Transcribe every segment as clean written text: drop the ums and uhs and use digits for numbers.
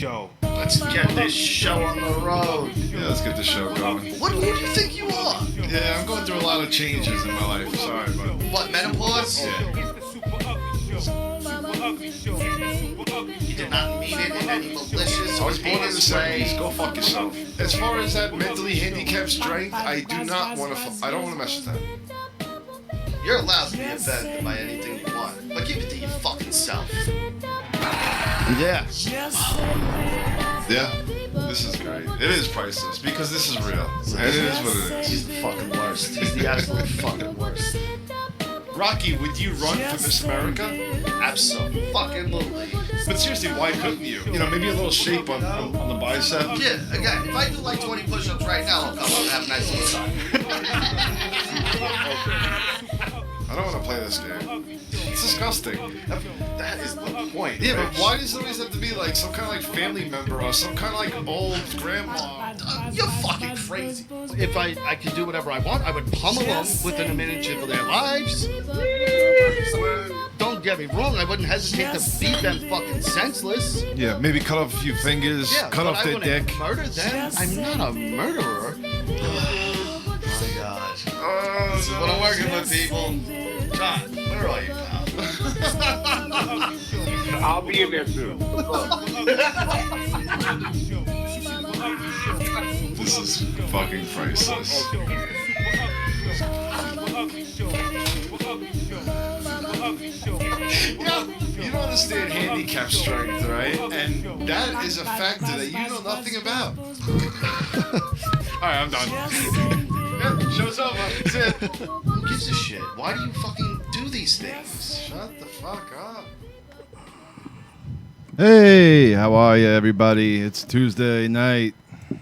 Show. Let's get this show on the road. Yeah, let's get the show going. Who do you think you are? Yeah, I'm going through a lot of changes in my life. Sorry, but What, menopause? yeah. You did not mean it in any malicious I or was born in the heinous way. 70s. Go fuck yourself. As far as that mentally handicapped strength, I do not want to. I don't want to mess with that. You're allowed to be offended by anything you want, but keep it to your fucking self. Yeah. Yeah. This is great. It is priceless because this is real. And it is what it is. He's the fucking worst. He's the absolute fucking worst. Rocky, would you run for Miss America? Absolutely. But seriously, why couldn't you? You know, maybe a little shape on the bicep. Yeah, again, if I do like 20 push-ups right now, I'll come up and have a nice little time. I don't want to play this game. It's disgusting. That is the point. Yeah, but Rich. why does it always have to be like some kind of like family member or some kind of like old grandma? You're fucking crazy. If I could do whatever I want, I would pummel them within a minute of their lives. Don't get me wrong, I wouldn't hesitate to beat them fucking senseless. Yeah, maybe cut off a few fingers, cut off their dick. Murder them? I'm not a murderer. Oh my god. This is what I'm working with, people. John, where are you, pal? I'll be in there soon. This is fucking priceless. You don't understand handicap strength, right? And that is a factor that you know nothing about. Alright, I'm done. Yeah, show's over. That's it. Who gives a shit? Why do you fucking do these things? Shut the fuck up. Hey, how are you, everybody? It's Tuesday night.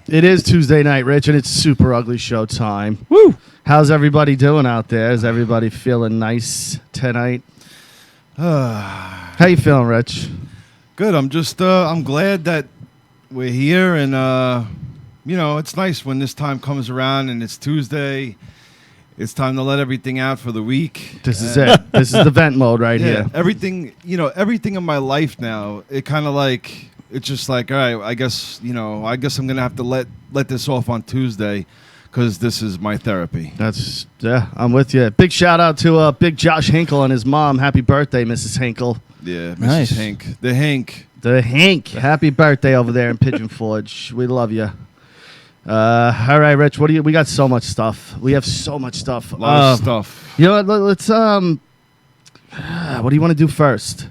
It is Tuesday night, Rich, and it's SuperUgly Show time. Woo! How's everybody doing out there? Is everybody feeling nice tonight? How you feeling, Rich? Good. I'm just, I'm glad that we're here, and you know, it's nice when this time comes around and it's Tuesday. It's time to let everything out for the week. This is it. This is the vent mode right here. Everything, you know, everything in my life now, it kind of like, it's just like, all right, I guess, you know, I guess I'm going to have to let this off on Tuesday because this is my therapy. I'm with you. Big shout out to Big Josh Hinkle and his mom. Happy birthday, Mrs. Hinkle. Yeah, Mrs. Nice. Hank. The Hank. The Hank. Happy birthday over there in Pigeon Forge. We love you. All right, Rich. We got so much stuff. We have so much stuff. A lot of stuff. You know what? Let's what do you want to do first?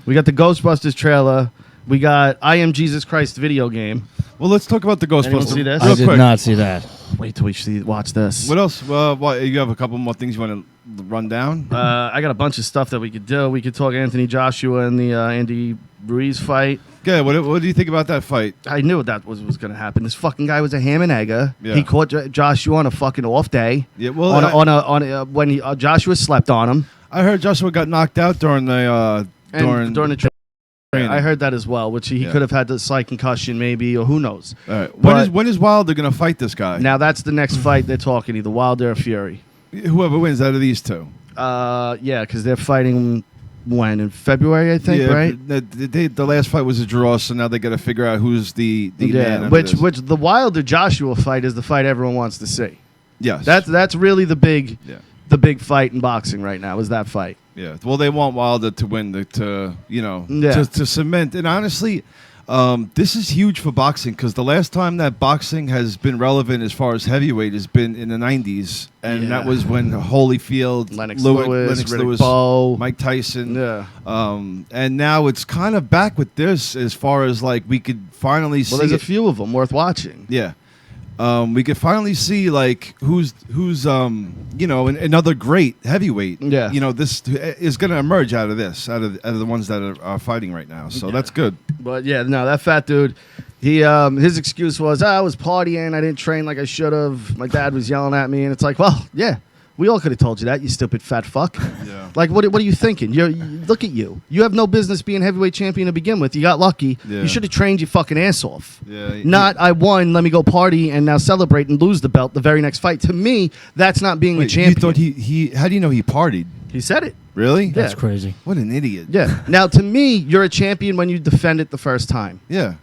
We got the Ghostbusters trailer. We got I Am Jesus Christ video game. Well, let's talk about the Anyone Ghostbusters. see this? Real I did quick. not see that. Wait till we watch this. What else? What, you have a couple more things you want to run down? I got a bunch of stuff that we could do. We could talk Anthony Joshua and the Andy Ruiz fight. Yeah, what do you think about that fight? I knew that was going to happen. This fucking guy was a ham and egger. Yeah. He caught Joshua on a fucking off day. Yeah, well, when Joshua slept on him. I heard Joshua got knocked out during the During the training. training. I heard that as well, which he could have had the slight concussion maybe, or who knows. All right. But- When is Wilder going to fight this guy? Now that's the next fight they're talking, either Wilder or Fury. Whoever wins out of these two. Yeah, because they're fighting when in February, I think, right? The last fight was a draw, so now they got to figure out who's the man. Yeah, under which this. the Wilder Joshua fight is the fight everyone wants to see. Yes. That's really the big Yeah. the big fight in boxing right now is that fight. Yeah. Well, they want Wilder to win to cement. And honestly, this is huge for boxing because the last time that boxing has been relevant as far as heavyweight has been in the 90s. And that was when Holyfield, Lennox Lewis, Riddick Bowe, Mike Tyson. Yeah. And now it's kind of back with this as far as like we could finally see. Well, there's it. a few of them worth watching. Yeah. We could finally see like who's another great heavyweight. Yeah. You know, this is going to emerge out of this, out of the ones that are fighting right now. So that's good. But yeah, no, that fat dude, he his excuse was I was partying, I didn't train like I should have. My dad was yelling at me, and it's like, well, yeah, we all could have told you that, you stupid fat fuck. Yeah. Like, what are you thinking? You look at you. You have no business being heavyweight champion to begin with. You got lucky. Yeah. You should have trained your fucking ass off. Yeah. Not I won. Let me go party and now celebrate and lose the belt the very next fight. To me, that's not being a Wait, champion. you thought he? How do you know he partied? He said it. Really? That's Yeah. crazy. What an idiot. Yeah. Now, to me, you're a champion when you defend it the first time. Yeah.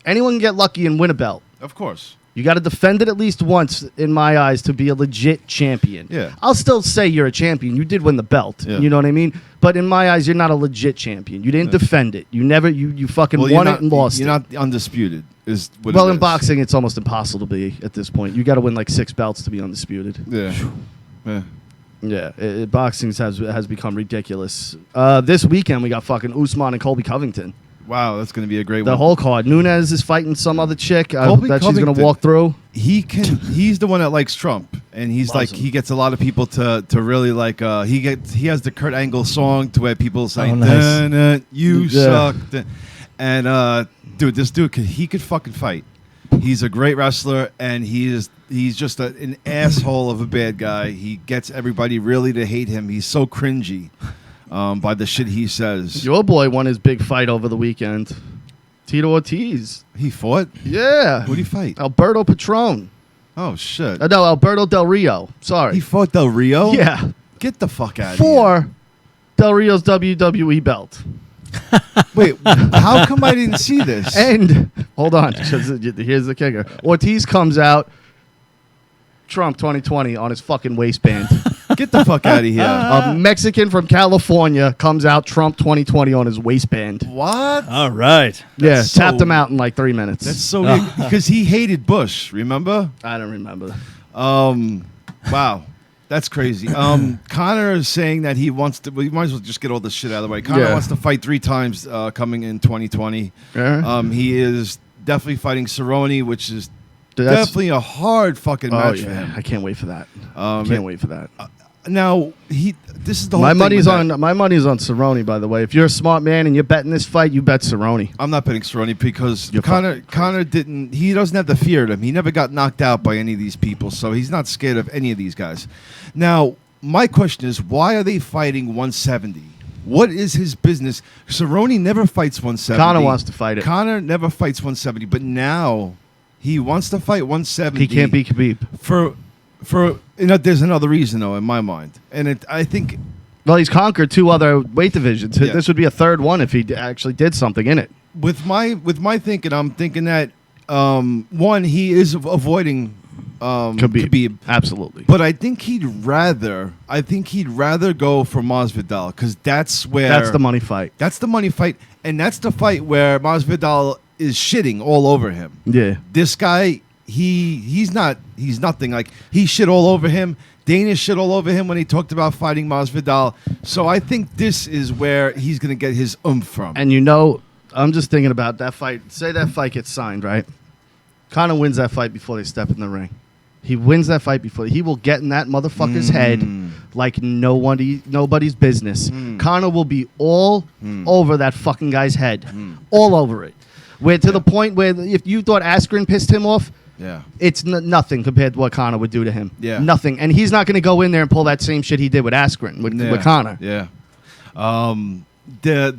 Anyone can get lucky and win a belt. Of course. You got to defend it at least once, in my eyes, to be a legit champion. Yeah. I'll still say you're a champion. You did win the belt. Yeah. You know what I mean? But in my eyes, you're not a legit champion. You didn't defend it. You never. You fucking won it and lost it. You're not undisputed. Is what well, it in is. boxing, it's almost impossible to be at this point. You got to win like 6 belts to be undisputed. Yeah. Boxing has become ridiculous. This weekend, we got fucking Usman and Colby Covington. Wow, that's going to be a great The one. whole card. Nunez is fighting some other chick Colby that she's going to walk through. He's the one that likes Trump, and he's like he gets a lot of people to really like. He has the Kurt Angle song to where people say, nice. "You suck," and dude, this dude he could fucking fight. He's a great wrestler, and he's just an asshole of a bad guy. He gets everybody really to hate him. He's so cringy. By the shit he says. Your boy won his big fight over the weekend. Tito Ortiz. He fought? Yeah. Who did he fight? Alberto Patron. Oh, shit. No, Alberto Del Rio. Sorry. He fought Del Rio? Yeah. Get the fuck out of here. For Del Rio's WWE belt. Wait, how come I didn't see this? And, hold on. Here's the kicker. Ortiz comes out, Trump 2020 on his fucking waistband. Get the fuck out of here. A Mexican from California comes out, Trump 2020 on his waistband. What? All right. Yeah, tapped him out in like 3 minutes. That's so weird. Because he hated Bush, remember? I don't remember. Wow. That's crazy. Connor is saying that he wants to. We might as well just get all this shit out of the way. Connor wants to fight 3 times coming in 2020. He is definitely fighting Cerrone, which is definitely a hard fucking match for him. I can't wait for that. Can't wait for that. Now this is the whole my thing money's with on that. my money's on Cerrone. By the way, if you're a smart man and you're betting this fight, you bet Cerrone. I'm not betting Cerrone because You're Connor didn't. He doesn't have the fear of him. He never got knocked out by any of these people, so he's not scared of any of these guys. Now, my question is, why are they fighting 170? What is his business? Cerrone never fights 170. Connor wants to fight it. Connor never fights 170, but now he wants to fight 170. He can't beat Khabib. For there's another reason though in my mind, and I think. Well, he's conquered 2 other weight divisions. Yeah. This would be a 3rd one if he actually did something in it. With my thinking, I'm thinking that one, he is avoiding Khabib. Absolutely. But I think he'd rather go for Masvidal because that's the money fight. That's the money fight, and that's the fight where Masvidal is shitting all over him. Yeah. This guy, he's nothing. Like he shit all over him. Dana shit all over him when he talked about fighting Masvidal. So I think this is where he's gonna get his oomph from. And I'm just thinking about that fight. Say that fight gets signed, right? Conor wins that fight before they step in the ring. He wins that fight before. He will get in that motherfucker's head like nobody's business. Conor will be all over that fucking guy's head. All over it. Where to the point where if you thought Askren pissed him off, it's nothing compared to what Conor would do to him. Yeah. Nothing. And he's not going to go in there and pull that same shit he did with Askren, with Conor. Yeah. The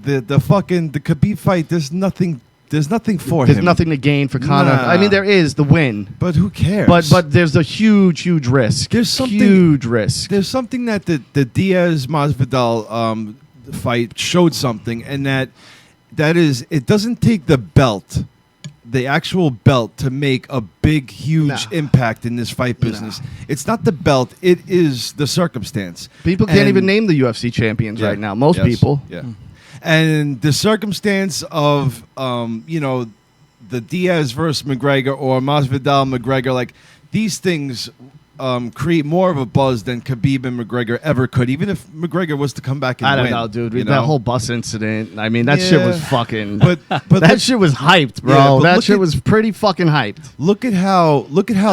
Khabib fight, there's nothing for him. There's nothing to gain for Conor. Nah. I mean, there is the win. But who cares? But there's a huge risk. There's something huge risk. There's something that the Diaz Masvidal fight showed something, and that is it doesn't take the belt, the actual belt, to make a big, huge impact in this fight business. It's not the belt; it is the circumstance. People can't even name the UFC champions right now. Most people. Yeah. And the circumstance of, the Diaz versus McGregor or Masvidal McGregor, like these things create more of a buzz than Khabib and McGregor ever could, even if McGregor was to come back and I don't win, know, dude. you That know? whole bus incident, I mean, that shit was fucking... But that shit was hyped, bro. Yeah, but that look shit at- was pretty fucking hyped. Look at how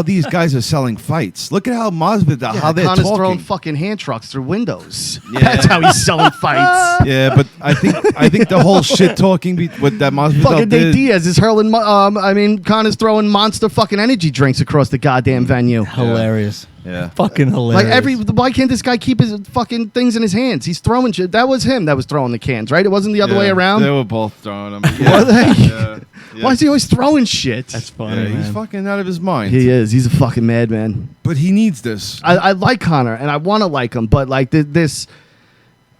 these guys are selling fights. Look at how Masvidal, how they're Connor's talking. throwing fucking hand trucks through windows. Yeah. That's how he's selling fights. Yeah, but I think the whole shit talking with that Masvidal Fucking Nate did. Diaz is hurling... Connor's throwing monster fucking energy drinks across the goddamn venue. Hilarious. Yeah. Fucking hilarious. Why can't this guy keep his fucking things in his hands? He's throwing shit. That was him that was throwing the cans, right? It wasn't the other way around. They were both throwing them. Were they? Yeah. Why is he always throwing shit? That's funny, He's man. fucking out of his mind. He is. He's a fucking madman. But he needs this. I like Conor and I want to like him, but like this,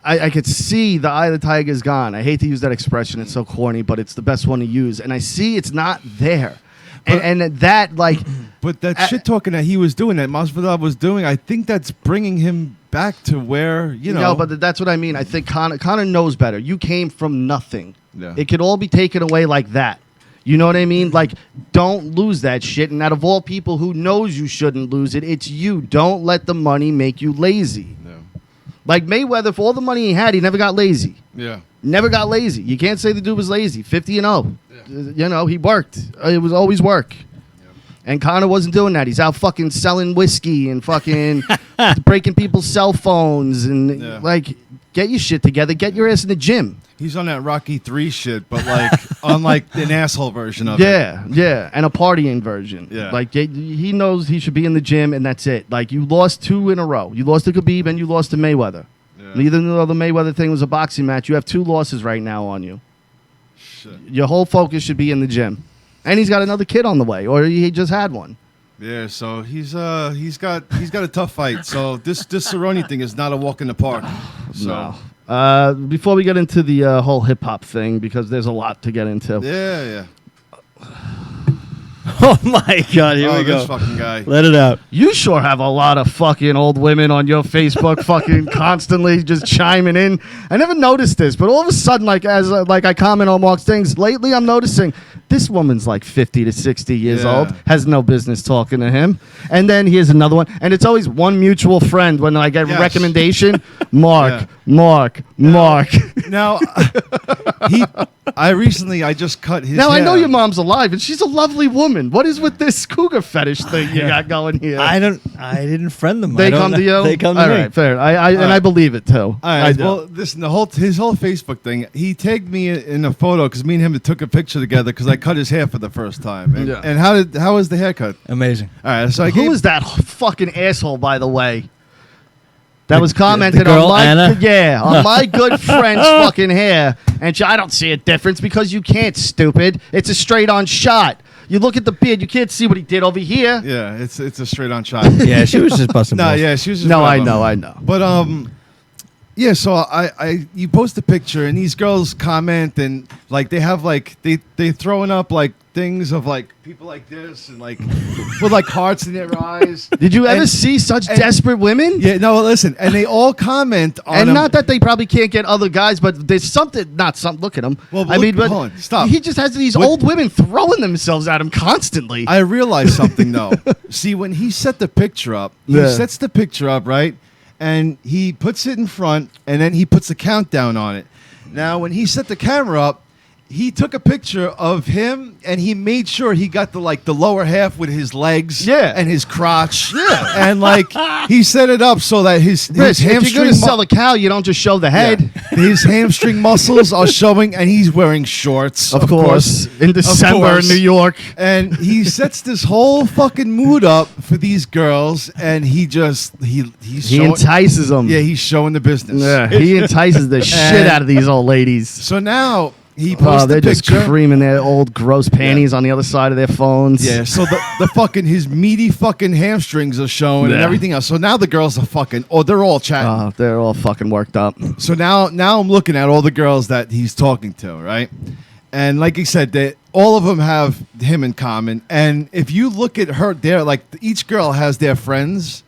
I could see the eye of the tiger is gone. I hate to use that expression. It's so corny, but it's the best one to use. And I see it's not there. And that, like... But that shit talking that he was doing, that Masvidal was doing, I think that's bringing him back to where, you know... No, but that's what I mean. I think Conor knows better. You came from nothing. Yeah. It could all be taken away like that. You know what I mean? Like, don't lose that shit. And out of all people who knows you shouldn't lose it, it's you. Don't let the money make you lazy. Yeah. Like Mayweather, for all the money he had, he never got lazy. Yeah. Never got lazy. You can't say the dude was lazy. 50-0. Yeah. You know, he worked. It was always work. Yeah. And Conor wasn't doing that. He's out fucking selling whiskey and fucking breaking people's cell phones and like, get your shit together. Get your ass in the gym. He's on that Rocky 3 shit, but like on like an asshole version of it. Yeah, and a partying version. Yeah. Like he knows he should be in the gym, and that's it. Like you lost 2 in a row. You lost to Khabib and you lost to Mayweather. Yeah. Even though the Mayweather thing was a boxing match, you have 2 losses right now on you. Shit. Your whole focus should be in the gym, and he's got another kid on the way, or he just had one. Yeah, so he's got a tough fight. So this Cerrone thing is not a walk in the park. So. No. Before we get into the whole hip hop thing, because there's a lot to get into. Yeah. Oh my God! Here we go. This fucking guy. Let it out. You sure have a lot of fucking old women on your Facebook, fucking constantly just chiming in. I never noticed this, but all of a sudden, like as I comment on Mark's things lately, I'm noticing this woman's like 50 to 60 years old, has no business talking to him. And then here's another one, and it's always one mutual friend when I get a recommendation. Mark. Now, I just cut his. Now hair. I know your mom's alive, and she's a lovely woman. What is with this cougar fetish thing you got going here? I didn't friend them. They come to you. They come to me. All right, fair. I believe it too. All right. Well, listen, his whole Facebook thing. He tagged me in a photo because me and him took a picture together because I cut his hair for the first time. And, and how was the haircut? Amazing. All right. So who is that fucking asshole, by the way? That was commenting the girl, on Anna? on my good friend's fucking hair, and I don't see a difference because you can't, stupid. It's a straight-on shot. You look at the beard, you can't see what he did over here. Yeah, it's a straight-on shot. Yeah, she was just busting. No, yeah, she was just. No, I know. But yeah. So you post a picture, and these girls comment, and like they have like they throwing up like things of like people like this and like with like hearts in their eyes. Did you ever see such desperate women? Yeah, no, listen, and they all comment on and him. not that they probably can't get other guys, but there's something, not something, look at him. Well, I mean, but hold on, stop. He just has these old women throwing themselves at him constantly. I realized something though. See, when he set the picture up, he sets the picture up, right? And he puts it in front, and then he puts a countdown on it. Now, when he set the camera up, he took a picture of him, and he made sure he got the lower half with his legs, and his crotch, and like he set it up so that his hamstring. If you're gonna sell a cow, you don't just show the head. His hamstring muscles are showing, and he's wearing shorts, of course, in December in New York. And he sets this whole fucking mood up for these girls, and he entices them. Yeah, he's showing the business. Yeah, he entices the shit out of these old ladies. So now he posts they're the picture. Just creaming their old gross panties on the other side of their phones. Yeah, so the fucking his meaty fucking hamstrings are showing and everything else. So now the girls are fucking. Oh, they're all chatting. They're all fucking worked up. So now I'm looking at all the girls that he's talking to, right? And like he said, all of them have him in common. And if you look at her, each girl has their friends.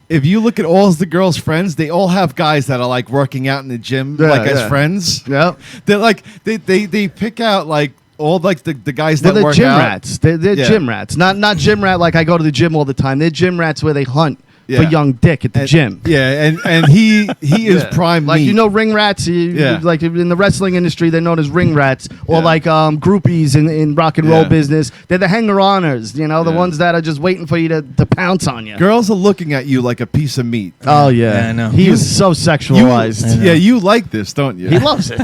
If you look at all the girls' friends, they all have guys that are like working out in the gym, as friends. Yeah, they're like they pick out like all like the guys that work gym out. Rats. They're gym rats. Not gym rat like I go to the gym all the time. They're gym rats where they hunt for young dick at the gym. Yeah, and he is prime like meat. Ring rats. Like in the wrestling industry, they're known as ring rats, or like groupies in rock and roll business. They're the hanger-oners. The ones that are just waiting for you to pounce on you. Girls are looking at you like a piece of meat. Oh yeah, I know. He is so sexualized. Yeah, you like this, don't you? He loves it.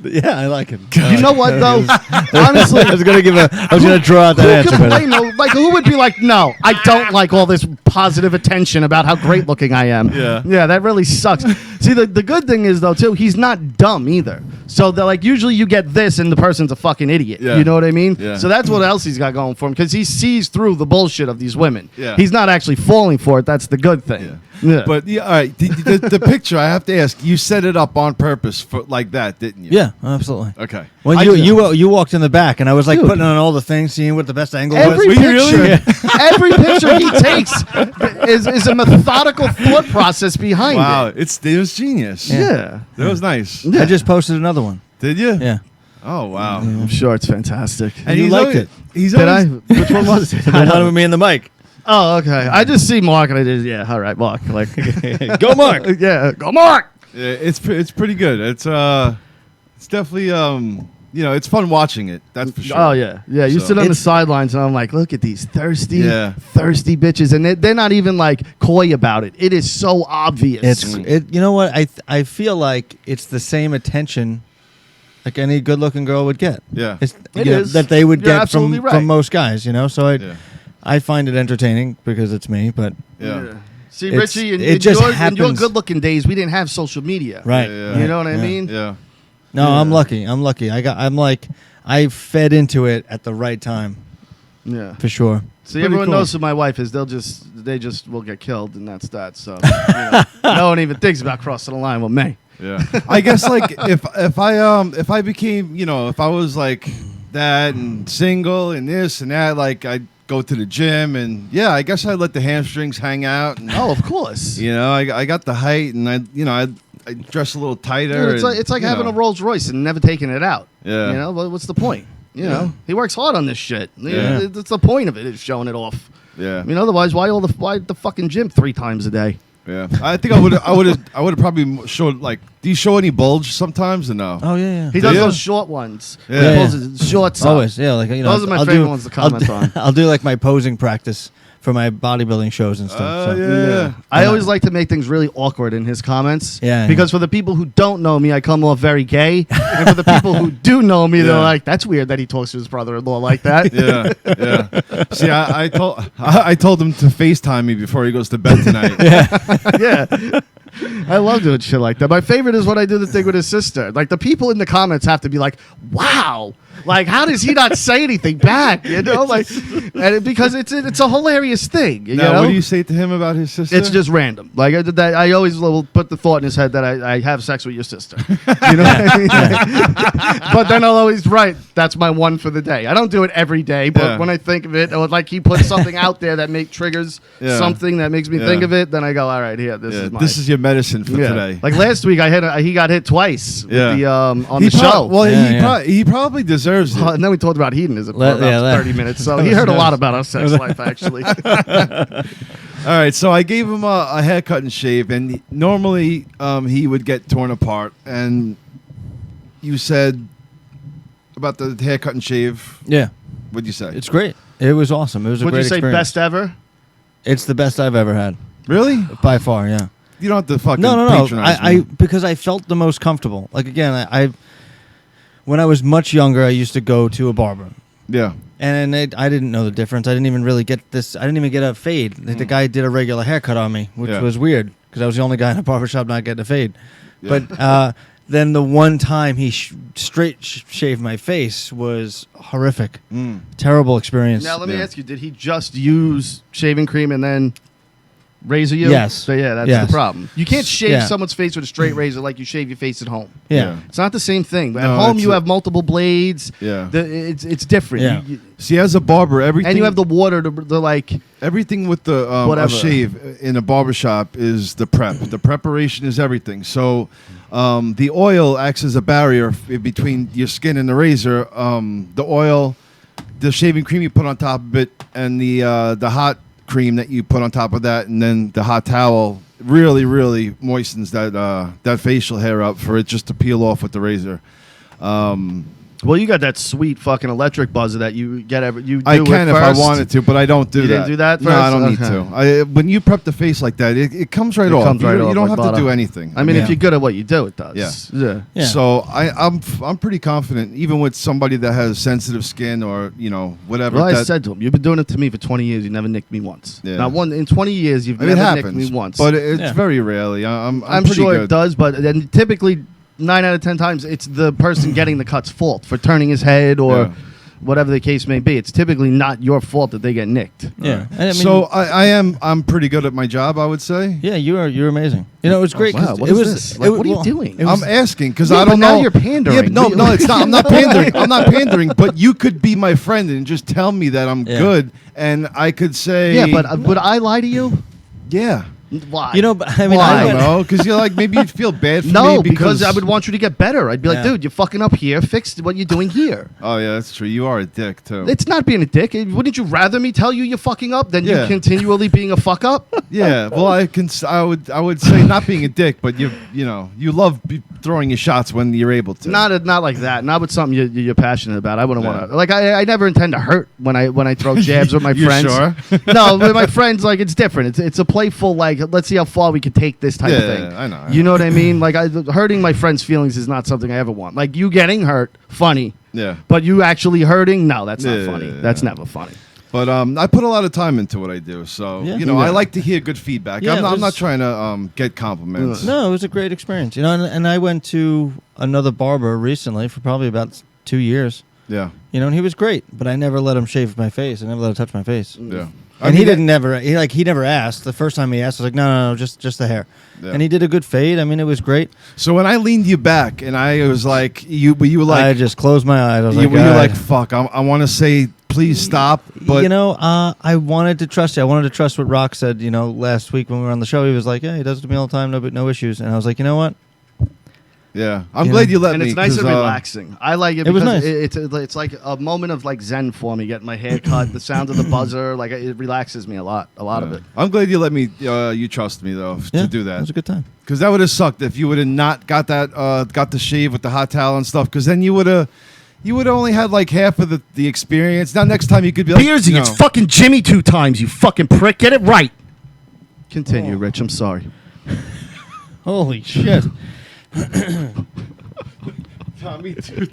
Yeah, I like it. You know what though? Honestly, I was gonna draw out that answer. Like who would be like, no, I don't like all this positive attention about how great looking I am. Yeah, that really sucks. See, the good thing is though too, he's not dumb either. So they're like, usually you get this and the person's a fucking idiot. You know what I mean? So that's what else he's got going for him, because he sees through the bullshit of these women. He's not actually falling for it. That's the good thing. Yeah. But yeah, all right. The picture, I have to ask. You set it up on purpose for like that, didn't you? Yeah, absolutely. Okay. When I you walked in the back, and I was like Dude. putting on all the things, seeing what the best angle Every was. picture, every picture he takes is a methodical thought process behind Wow, it. it was genius. Yeah. That was nice. Yeah. I just posted another one. Did you? Yeah. Oh wow. I'm sure it's fantastic. And You he's liked always, it. He's Did always, I? Which one was it? The one with me and the mic. Oh, okay. I just see Mark and I did, yeah, all right, Mark. Like, Go, Mark. yeah, go Mark. Yeah, it's pretty good. It's definitely it's fun watching it. That's for sure. Oh, yeah. Yeah, you So- sit on the It's- sidelines and I'm like, look at these thirsty bitches. And they're not even like coy about it. It is so obvious. You know what? I feel like it's the same attention like any good-looking girl would get. Yeah. It's, It you know, is. that they would You're get absolutely from right. most guys. You know, so Yeah. I find it entertaining because it's me. But Yeah. See, It's- Richie, it in just your happens. good-looking days, we didn't have social media. right, Yeah. You know what I Yeah. mean? Yeah. no, Yeah. I'm lucky. I fed into it at the right time Yeah. for sure. See, Pretty everyone cool. knows who my wife is. They just will get killed, and that's that. So no one even thinks about crossing the line with me. Yeah. I guess like if I became, if I was like that and single and this and that, like I'd go to the gym and yeah, I guess I'd let the hamstrings hang out and Oh, of course. I got the height and I dress a little tighter. Dude, it's like having a Rolls Royce and never taking it out. Yeah. You know, what's the point? You know, he works hard on this shit. Yeah. That's the point of it, is showing it off. Yeah. I mean, otherwise, why the fucking gym 3 times a day? Yeah. I think I would have probably showed like. Do you show any bulge sometimes or no? Oh yeah, He yeah. does you? those short ones. Yeah. He pulls his shorts up. Always, yeah. Like Those are my favorite ones to comment on. I'll do like my posing practice for my bodybuilding shows and stuff. so. Yeah. I always like to make things really awkward in his comments. Yeah, Because for the people who don't know me, I come off very gay. And for the people who do know me, they're Yeah. like, that's weird that he talks to his brother-in-law like that. Yeah, yeah. See, I told him to FaceTime me before he goes to bed tonight. Yeah. I love doing shit like that. My favorite is when I do the thing with his sister. Like, the people in the comments have to be like, wow. Like, how does he not say anything back? You know? Like, because it's a hilarious thing. You Now, know? what do you say to him about his sister? It's just random. Like I always will put the thought in his head that I have sex with your sister. You know what I mean? But then I'll always write, that's my one for the day. I don't do it every day, but Yeah. when I think of it, or like he puts something out there that triggers Yeah. something that makes me Yeah. think of it, then I go, all right, here, this is mine. This is your medicine for today. Like last week, he got hit twice with Yeah. the on He the prob- show. Well, Yeah, he probably deserves it. And then we talked about hedonism for Let- about yeah, let- 30 minutes, so he heard a lot about our sex life, actually. All right, so I gave him a haircut and shave, and normally he would get torn apart. And you said about the haircut and shave. Yeah, What'd you say? it's great. It was awesome. It was a Would great you say experience. best ever? It's the best I've ever had Really? by far. Yeah. You don't have to fucking No. patronize I me. because I felt the most comfortable. Like again, I when I was much younger, I used to go to a barber. Yeah. And I didn't know the difference. I didn't even really get this. I didn't even get a fade. The guy did a regular haircut on me, which Yeah. was weird because I was the only guy in a barbershop not getting a fade. Yeah. But then the one time he straight shaved my face was horrific. Mm. Terrible experience. Now, let me Yeah. ask you, did he just use shaving cream and then razor you? Yes. So, yeah, that's Yes. the problem. You can't shave Yeah. someone's face with a straight razor like you shave your face at home. yeah. It's not the same thing. At No, home, it's you a- have multiple blades. Yeah. It's different. Yeah. See, as a barber, everything And you have the water to like. everything with the Whatever. a shave in a barbershop is the prep. The preparation is everything. So the oil acts as a barrier between your skin and the razor. The oil, the shaving cream you put on top of it, and the hot cream that you put on top of that, and then the hot towel really, really moistens that facial hair up for it just to peel off with the razor. Well, you got that sweet fucking electric buzzer that you get you do I can it if I first. wanted to, but I don't do You that. didn't do that No, I first? don't need Okay. to. When you prep the face like that, it comes right It off. comes right you off don't like have to butter. do anything. I mean, Yeah. if you're good at what you do, it does. Yeah. Yeah. So I'm pretty confident, even with somebody that has sensitive skin or whatever. Well, I that- said to him, you've been doing it to me for 20 years. You never nicked me once. Yeah. Not one in 20 years. You've I mean, it never nicked happens me once. but it's Yeah. very rarely. I'm pretty sure good. it does, but then typically 9 out of 10 times it's the person getting the cut's fault for turning his head or whatever the case may be. It's typically not your fault that they get nicked. Yeah. And I mean, So I'm pretty good at my job, I would say. yeah, you're amazing. You know, it was great. Wow, 'cause what it is was. this? Like, what are you doing? it was- I'm asking because Yeah, I but don't now know. you're pandering. Yeah, but no, it's not. I'm not pandering. I'm not pandering. But you could be my friend and just tell me that I'm Yeah. good, and I could say, Yeah, but would I lie to you? yeah. Why? You know, but, I mean, Why? I I don't know because you're like maybe you'd feel bad for No, me because I would want you to get better. I'd be like, Yeah. dude, you're fucking up here. Fix what you're doing here. Oh yeah, that's true. You are a dick too. It's not being a dick. Wouldn't you rather me tell you you're fucking up than Yeah. you continually being a fuck up? Yeah, well, I would say not being a dick, but you love throwing your shots when you're able to. Not like that. Not with something you're passionate about. I wouldn't Yeah. want to. Like I never intend to hurt when I throw jabs with my You friends. sure? No, with my friends, like it's different. It's a playful like let's see how far we can take this type of Yeah, thing. I know. You know what I mean? Like hurting my friends' feelings is not something I ever want. Like you getting hurt, funny. Yeah, But you actually hurting? No, that's not Yeah, funny. yeah, yeah. That's never funny. but I put a lot of time into what I do, so Yeah. I Yeah. like to hear good feedback. Yeah, I'm it not was- trying to get compliments. No, it was a great experience. You know, and I went to another barber recently for probably about 2 years. Yeah, You know, and he was great, but I never let him shave my face. I never let him touch my face. yeah. And he never asked. The first time he asked, I was like, no, just the hair. Yeah. And he did a good fade. I mean, it was great. So when I leaned you back, and I was like, you were like, I just closed my eyes. I was you like, were "God." like, fuck. I want to say, please stop, but you know, I wanted to trust you. I wanted to trust what Rock said, you know, last week when we were on the show. He was like, yeah, he does it to me all the time, no issues. And I was like, you know what? yeah, I'm You glad know, you let And me. it's nice 'cause, and relaxing. I like it It was because nice. it's like a moment of like zen for me. Getting my hair cut, the sound of the buzzer, like it relaxes me a lot of it. I'm glad you let me. You trust me though Yeah, to do It that. was a good time. Because that would have sucked if you would have not got that, got the shave with the hot towel and stuff. Because then you would have only had like half of the experience. Now next time you could be like, Beersy, it's fucking Jimmy 2 times. You fucking prick. Get it right. Continue, Rich. I'm sorry. Holy shit. Tommy too.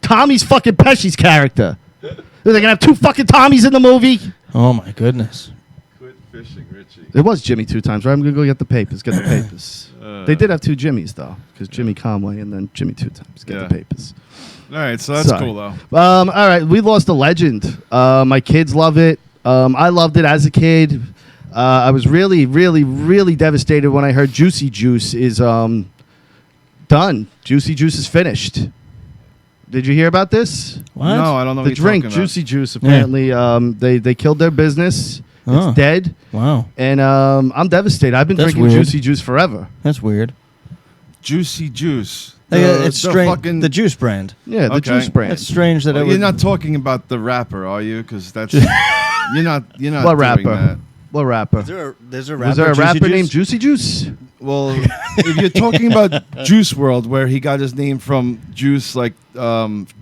Tommy's fucking Pesci's character. They're gonna have 2 fucking Tommies in the movie. Oh, my goodness. Quit fishing, Richie. It was Jimmy 2 times, right? I'm gonna go get the papers. Get the papers. They did have 2 Jimmys though, because Jimmy Conway and then Jimmy 2 times. Get Yeah. the papers. All right, so that's Sorry. cool though. All right, we lost a legend. My kids love it. I loved it as a kid. I was really, really, really devastated when I heard Juicy Juice is done. Juicy Juice is finished. Did you hear about this? What? No, I don't know. The what you're drink, talking about. Juicy Juice, apparently they killed their business. Oh. It's dead. Wow. And I'm devastated. I've been That's drinking weird. Juicy Juice forever. That's weird. Juicy Juice. Like, The- it's the strange. fucking- The juice brand. Yeah, the Okay. Juice brand. It's strange that it Well, would. you're not talking about the rapper, are you? Because that's you're not. What doing rapper? that. What rapper? There's a Was there a Juicy rapper Juice? named Juicy Juice? Well, if you're talking about Juice World, where he got his name from Juice, like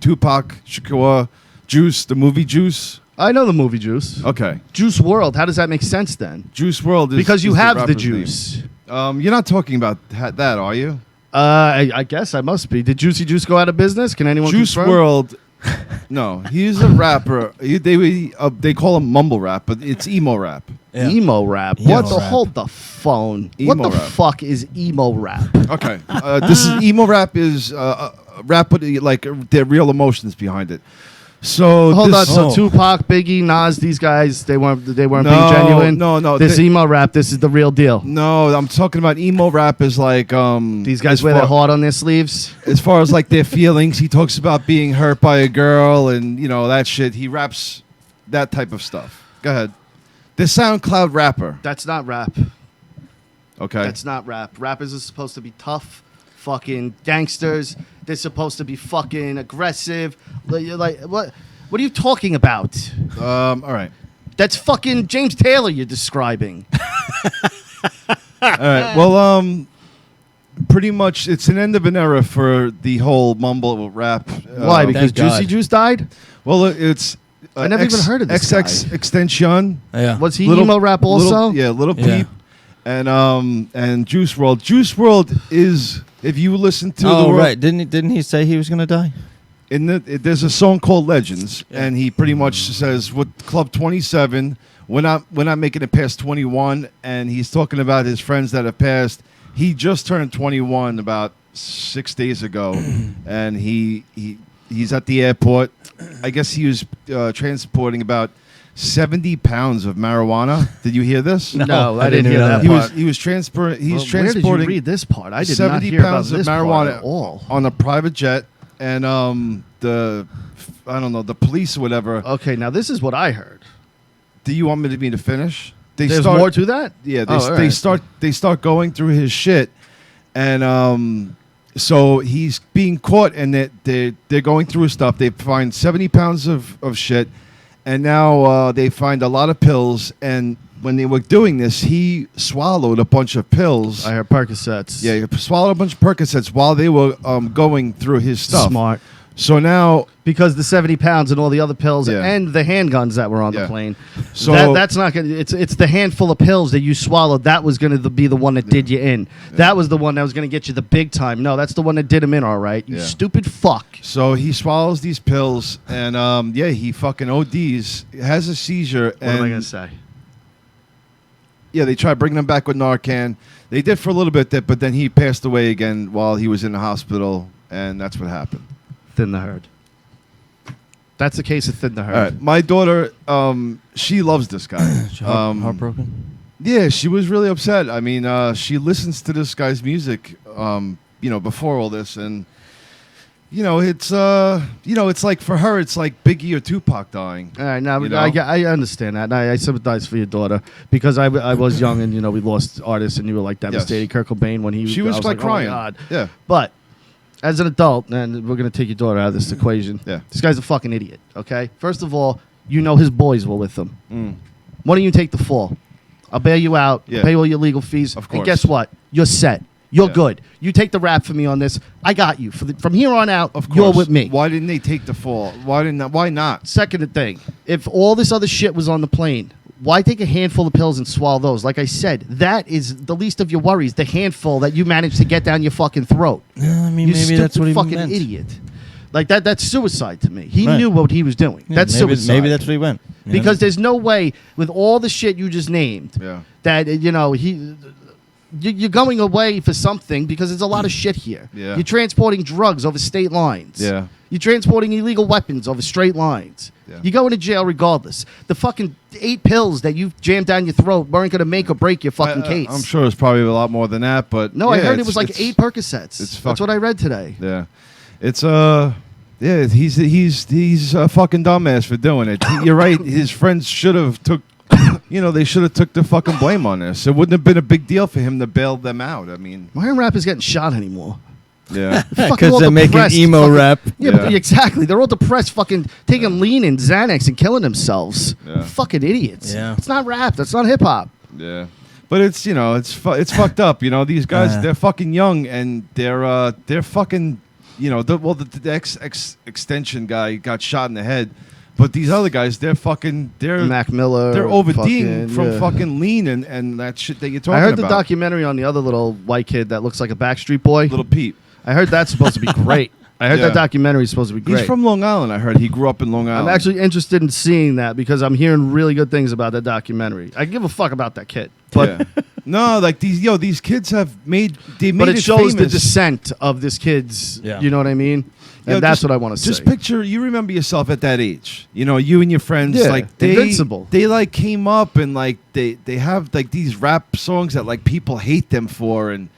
Tupac Shakur, Juice, the movie Juice. I know the movie Juice. Okay, Juice World. How does that make sense then? Juice World is Because you is have the rapper's juice. name. You're not talking about that, are you? I guess I must be. Did Juicy Juice go out of business? Can anyone Juice confirm? World. No, he's a rapper. They call him mumble rap, but it's emo rap. Yeah. Emo rap. Emo What the? rap. Hold the phone. Emo what the rap. fuck is emo rap? Okay, this is emo rap is rap with like their real emotions behind it. So Hold on. this, So Tupac, Biggie, Nas, these guys, they weren't No, being genuine. no, This they- emo rap, this is the real deal. No, I'm talking about emo rap is like These guys as wear their far- heart on their sleeves. as far as like their feelings. He talks about being hurt by a girl and that shit. He raps that type of stuff. Go ahead. The SoundCloud rapper. That's not rap. Okay. That's not rap. Rappers are supposed to be tough, fucking gangsters. They're supposed to be fucking aggressive. Like what? What are you talking about? All right. That's fucking James Taylor you're describing. All right. Well, pretty much it's an end of an era for the whole mumble rap. Why? Because Thank God. Juicy Juice died? Well, it's. I never even heard of this XX guy. Extension. Yeah. Was he emo rap also? Little Yeah. Peep, and Juice World. Juice World is if you listen to the Oh, world, right. Didn't he say he was gonna die? there's a song called Legends, and he pretty much says with Club 27, we're not making it past 21, and he's talking about his friends that have passed. He just turned 21 about 6 days ago, and he's at the airport I guess he was transporting about 70 pounds of marijuana. Did you hear this? No, I didn't hear that part. He was transporting. Where did you read this part? I did not 70 hear about pounds of this part marijuana at all. on a private jet, and the police or whatever. Okay, now this is what I heard. Do you want me to finish? There's more to that? Yeah, all right. they start going through his shit, and so he's being caught, and they're going through his stuff. They find 70 pounds of shit, and now they find a lot of pills. And when they were doing this, he swallowed a bunch of pills. I heard Percocets. Yeah, he swallowed a bunch of Percocets while they were going through his stuff. Smart. So now, because the 70 pounds and all the other pills Yeah. and the handguns that were on the Yeah. plane, So- that's not gonna. It's the handful of pills that you swallowed that was gonna be the one that did you in. That was the one that was gonna get you the big time. No, that's the one that did him in. All right, you Yeah. stupid fuck. so he swallows these pills, and he fucking ODs, has a seizure. What am I gonna say? Yeah, they tried bringing him back with Narcan. They did for a little bit, but then he passed away again while he was in the hospital, and that's what happened. Thin the herd. That's the case of thin the herd. All right, my daughter, she loves this guy. Heartbroken. Yeah, she was really upset. I mean, she listens to this guy's music, before all this, and it's like for her, it's like Biggie or Tupac dying. All right, now You know? I understand that. And I sympathize for your daughter because I was young and we lost artists and you were like devastated. Yes. Kurt Cobain when She was like oh my crying. God. Yeah. But as an adult, and we're gonna take your daughter out of this equation. Yeah. This guy's a fucking idiot. Okay. First of all, his boys were with him. Why don't you take the fall? I'll bail you out. Yeah. Pay all your legal fees. Of And course. guess what? You're set. You're Yeah. good. You take the rap for me on this. I got you. From here on out, Of course. you're with me. Why didn't they take the fall? Why not? Second thing, if all this other shit was on the plane, why take a handful of pills and swallow those? Like I said, that is the least of your worries. The handful that you managed to get down your fucking throat. I mean, You maybe that's stupid what he fucking meant. idiot. Like that's suicide to me. He Right. knew what he was doing. Yeah, That's maybe, suicide. maybe that's what he went. you know? Because there's no way with all the shit you just named Yeah. that you're going away for something because there's a lot of shit here. Yeah. You're transporting drugs over state lines. Yeah. You're transporting illegal weapons over straight lines. Yeah. You're going to jail regardless. The fucking 8 pills that you jammed down your throat weren't going to make or break your fucking case. I'm sure it's probably a lot more than that, but No, I yeah, heard it it's- was like it's- 8 Percocets. it's That's what I read today. Yeah, it's he's a fucking dumbass for doing it. You're right. His friends should have took. They should have took the fucking blame on this. It wouldn't have been a big deal for him to bail them out. I mean, Why aren't rappers getting shot anymore? yeah. Fucking because all they're making depressed, emo fucking- rap. Yeah, Yeah. But exactly. They're all depressed, fucking taking lean and Xanax and killing themselves. Yeah. Fucking idiots. Yeah. It's not rap. That's not hip hop. Yeah, but it's it's fucked up. These guys they're fucking young and they're fucking the extension guy got shot in the head, but these other guys they're Mac Miller. they're ODing from yeah. fucking lean and that shit that you're talking I heard about. the documentary on the other little white kid that looks like a Backstreet Boy. Little Pete. I heard that's supposed to be great. I heard Yeah. that documentary is supposed to be great. He's from Long Island. I heard he grew up in Long Island. I'm actually interested in seeing that because I'm hearing really good things about that documentary. I give a fuck about that kid. But yeah. No, like these kids have made but it shows the famous. descent of this kid's. Yeah. You know what I mean? And Yo, that's just- what I want to say. Just picture, you remember yourself at that age. You and your friends, Yeah, like they, invincible. They like came up and like they have like these rap songs that like people hate them for, and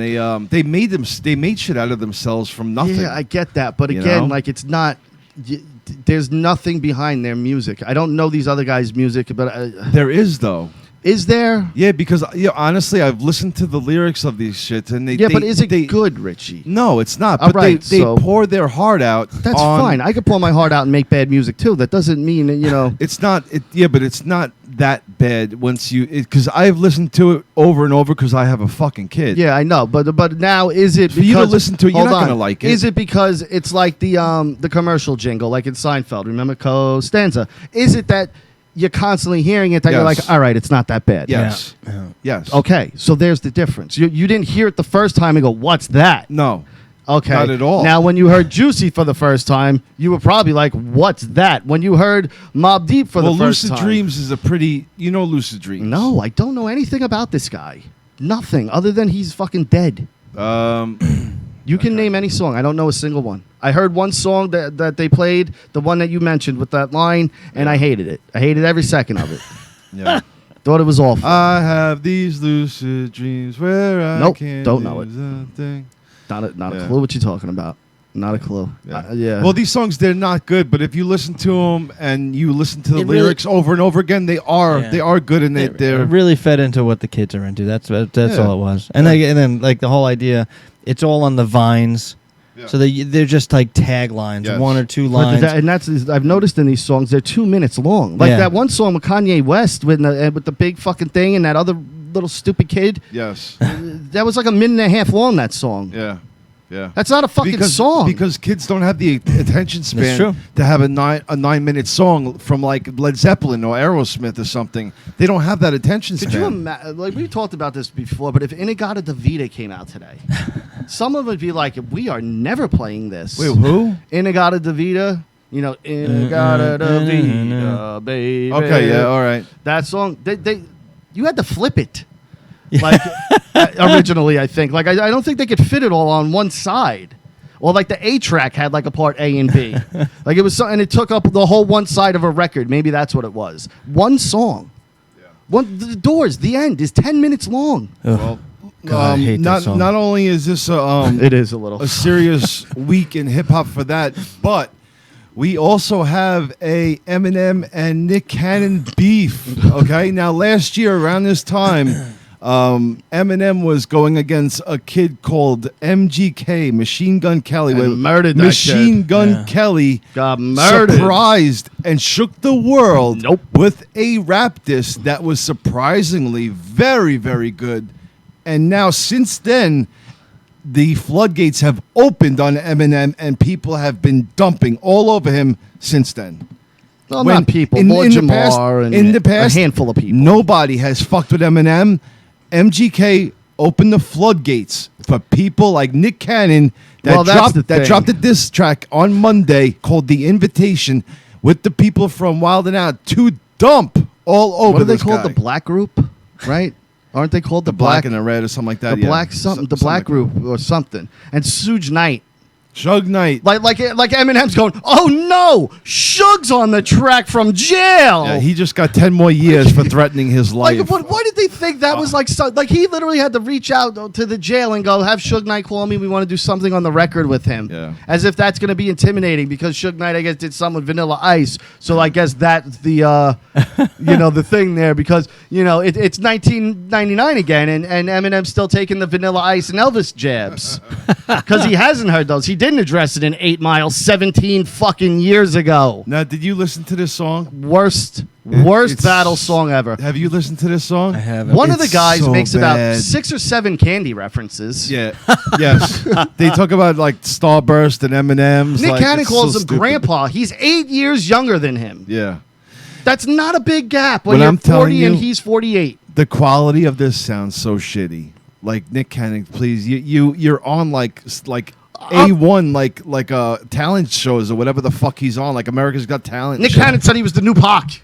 they made shit out of themselves from nothing. Yeah, I get that, but You again, know? like it's not. There's nothing behind their music. I don't know these other guys' music, but There is though. is there? Yeah, because honestly, I've listened to the lyrics of these shits, and But is it good, Richie? No, it's not. All But right, they so- pour their heart out. That's on- fine. I could pour my heart out and make bad music too. That doesn't mean that. It's not. But it's not that bad once you. Because I've listened to it over and over because I have a fucking kid. Yeah, I know, but now is it For because you to listen to it, you're hold not on. gonna like it. Is it because it's like the commercial jingle, like in Seinfeld? Remember Costanza? Is it that you're constantly hearing it that you're Yes. like, all right, it's not that bad? Yes. Yeah. Yes. Okay, so there's the difference. You didn't hear it the first time and go, what's that? No. Okay. Not at all. Now, when you heard Juicy for the first time, you were probably like, what's that? When you heard Mobb Deep for the first Lucid time. Dreams is a pretty. Lucid Dreams. No, I don't know anything about this guy. Nothing other than he's fucking dead. You can name any song. I don't know a single one. I heard one song that they played, the one that you mentioned with that line, and I hated it. I hated every second of it. Yeah. Thought it was awful. I have these lucid dreams where I can't don't know it. Thing. Not a clue what you're talking about. Not a clue. Yeah. Well, these songs, they're not good, but if you listen to them and you listen to the It really- lyrics over and over again, they are good, and they're really fed into what the kids are into. That's all it was. And then like the whole idea, it's all on the vines. Yeah. So they're just like taglines, Yes. 1 or 2 But lines. and that's I've noticed in these songs they're 2 minutes long. Like that one song with Kanye West with the big fucking thing and that other little stupid kid. yes, That was like a minute and a half long. That song. yeah. That's not a fucking song. Because kids don't have the attention span true. to have a 9-minute song from like Led Zeppelin or Aerosmith or something. They don't have that attention Could span. you imagine? Like we talked about this before, but if Inagata Davida came out today, some of it would be like, "We are never playing this." Wait, who? Inagata Davida. You know, Inagata Davida, baby. Okay, yeah, all right. That song, you had to flip it. Like originally, I think. Like I don't think they could fit it all on one side. Or like the A track had like a part A and B. Like it was so, and it took up the whole one side of a record. Maybe that's what it was. One song. The Doors. The end is 10 minutes long. Well, God, I hate that song. not only is this It is a little. a serious week in hip hop for that, but we also have a Eminem and Nick Cannon beef. Okay, now last year around this time, Eminem was going against a kid called MGK, Machine Gun Kelly. And murdered that Machine kid. Gun Kelly Got murdered. surprised and shook the world Nope. with a rap diss that was surprisingly very, very good. And now since then, the floodgates have opened on Eminem, and people have been dumping all over him since then. Well, When- not people. in- More in the Jamar past- and in the past, a handful of people. Nobody has fucked with Eminem. MGK opened the floodgates for people like Nick Cannon Well, that's the thing. dropped a diss track on Monday called "The Invitation" with the people from Wildin' Out to dump all over. What are they this called? guy. The Black Group, right? Aren't they called The black and the red or something like that. the yeah. black something? The Something Black like Group or something? And Suge Knight. Suge Knight. Like Eminem's going, oh no, Suge's on the track from jail. Yeah, he just got 10 more years for threatening his life. Like, why did they think that was like so? Like he literally had to reach out to the jail and go, have Suge Knight call me. We want to do something on the record with him. Yeah. As if that's going to be intimidating because Suge Knight, I guess, did something with Vanilla Ice. So I guess that's the the thing there because it's 1999 again and Eminem's still taking the Vanilla Ice and Elvis jabs because he hasn't heard those. He didn't address it in 8 Mile 17 fucking years ago. Now, did you listen to this song? Worst It's- battle song ever. Have you listened to this song? I haven't. One of the It's guys so makes bad. about 6 or 7 candy references. Yeah. Yes. They talk about like Starburst and M&M's. Nick like, Cannon it's calls so him stupid. grandpa. He's 8 years younger than him. Yeah. That's not a big gap when But you're I'm telling 40 and you- he's 48. The quality of this sounds so shitty. Like Nick Cannon, please, you're on like A1 like talent shows or whatever the fuck he's on, like America's Got Talent. Nick shit. Cannon said he was the new Pac.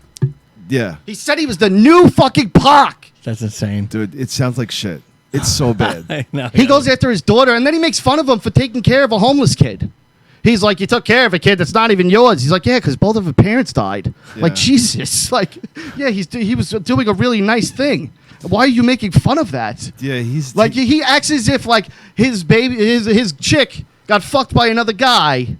Yeah, He said he was the new fucking Pac. That's insane. dude, it sounds like shit. It's so bad. I know. He goes after his daughter, and then he makes fun of him for taking care of a homeless kid. He's like, you took care of a kid that's not even yours. He's like, yeah, because both of her parents died. Yeah. Like, Jesus. Like, yeah, he was doing a really nice thing. Why are you making fun of that? Yeah, he's Like, he acts as if, like, his baby, his chick got fucked by another guy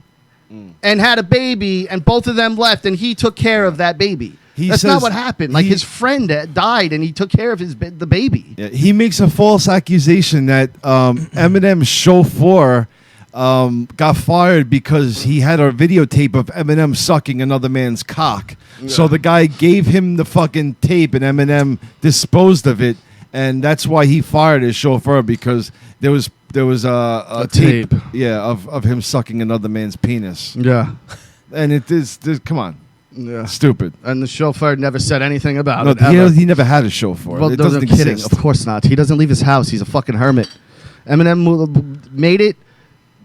and had a baby, and both of them left, and he took care of that baby. He That's says not what happened. Like, he- his friend died, and he took care of the baby. Yeah, he makes a false accusation that Eminem's chauffeur got fired because he had a videotape of Eminem sucking another man's cock. So the guy gave him the fucking tape, and Eminem disposed of it, and that's why he fired his chauffeur because there was a tape, tape. yeah, of him sucking another man's penis, Yeah. and it is come on, Yeah. stupid. And the chauffeur never said anything about No, it. Ever. he never had a chauffeur. Well, It no, doesn't I'm kidding. exist. Of course not. He doesn't leave his house. He's a fucking hermit. Eminem made it.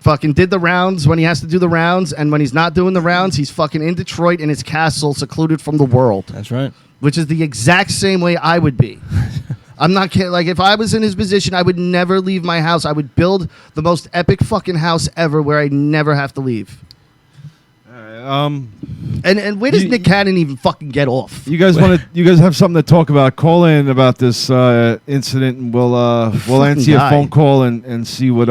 Fucking did the rounds when he has to do the rounds, and when he's not doing the rounds, he's fucking in Detroit in his castle, secluded from the world, That's right. which is the exact same way I would be. I'm not kidding. Like, if I was in his position, I would never leave my house. I would build the most epic fucking house ever where I never have to leave. And where does Nick Cannon even fucking get off? You guys have something to talk about? Call in about this incident, and we'll answer your phone call and see what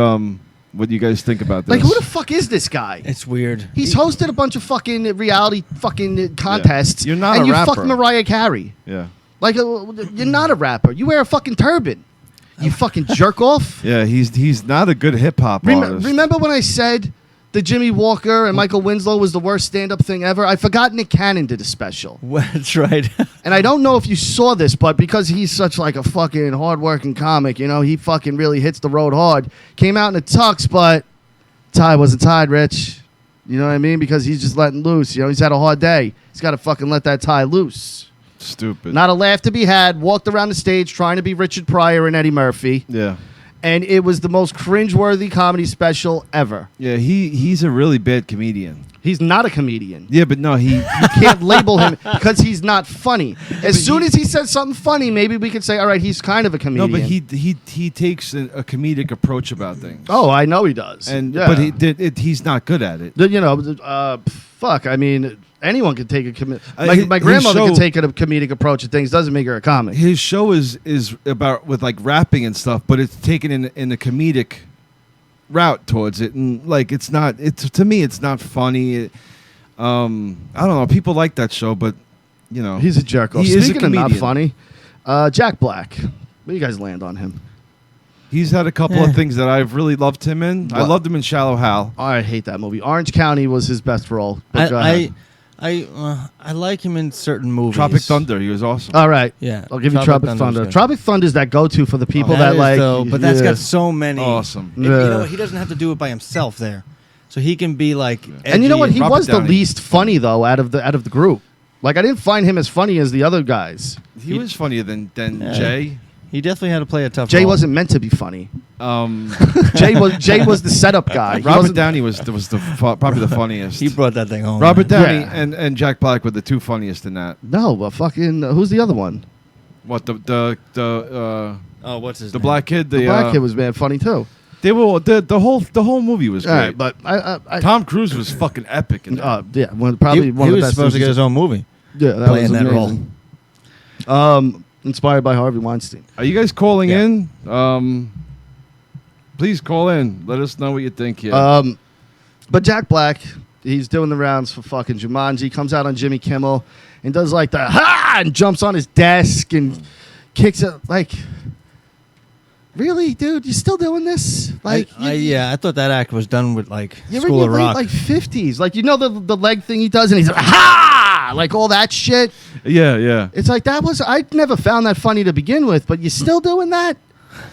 you guys think about this. Like, who the fuck is this guy? It's weird. He's hosted a bunch of fucking reality fucking contests. You're not and a you rapper. fuck Mariah Carey. Yeah. Like, you're not a rapper. You wear a fucking turban. You fucking jerk off. Yeah, he's not a good hip hop artist. Remember when I said that Jimmy Walker and Michael Winslow was the worst stand-up thing ever? I forgot Nick Cannon did a special. That's right. And I don't know if you saw this, but because he's such like a fucking hard-working comic, you know, he fucking really hits the road hard. Came out in a tux, but tie wasn't tied, Rich. You know what I mean? Because he's just letting loose. You know, he's had a hard day. He's got to fucking let that tie loose. Stupid. Not a laugh to be had. Walked around the stage trying to be Richard Pryor and Eddie Murphy. Yeah. And it was the most cringeworthy comedy special ever. Yeah, he's a really bad comedian. He's not a comedian. Yeah, but no, You can't label him because he's not funny. As soon as he says something funny, maybe we could say, all right, he's kind of a comedian. No, but he takes a comedic approach about things. Oh, I know he does. But he's not good at it. You know, fuck. I mean, anyone can take a comedic. My grandmother can take a comedic approach to things. Doesn't make her a comic. His show is about with like rapping and stuff, but it's taken in a comedic route towards it, and like it's to me it's not funny. I don't know. People like that show, but you know he's a jerk off. He is a Speaking of not comedian. funny, Jack Black. Where do you guys land on him? He's had a couple of things that I've really loved him in. I loved him in Shallow Hal. I hate that movie. Orange County was his best role. But go ahead. I like him in certain movies. Tropic Thunder, he was awesome. All right. Yeah. I'll give you Tropic Thunder. Tropic Thunder is that go-to for the people that is, like. though, but that's got so many. Awesome. You know what? He doesn't have to do it by himself there, so he can be like. And you know what? He Robert was the Downey. least funny though out of the group. Like I didn't find him as funny as the other guys. He was funnier than Jay. He definitely had to play a tough. Jay role. wasn't meant to be funny. Jay was the setup guy. Robert Downey was probably the funniest. He brought that thing home. Robert man. Downey and Jack Black were the two funniest in that. No, but fucking who's the other one? What the what's his the name? black kid? The black kid was man funny too. They were the whole movie was great. All right, but I Tom Cruise was fucking epic in that. yeah, probably He one of the was best. supposed to get his own movie. Yeah, that playing was that amazing. Inspired by Harvey Weinstein. Are you guys calling Yeah. in? Please call in. Let us know what you think here. But Jack Black, he's doing the rounds for fucking Jumanji. Comes out on Jimmy Kimmel and does like the ha and jumps on his desk and kicks it. Like, really, dude? You still doing this? Like, I thought that act was done with like you're School in of your Rock. late, like 50s. Like, you know the leg thing he does, and he's like ha, like all that shit. yeah. It's like I never found that funny to begin with, but you still doing that?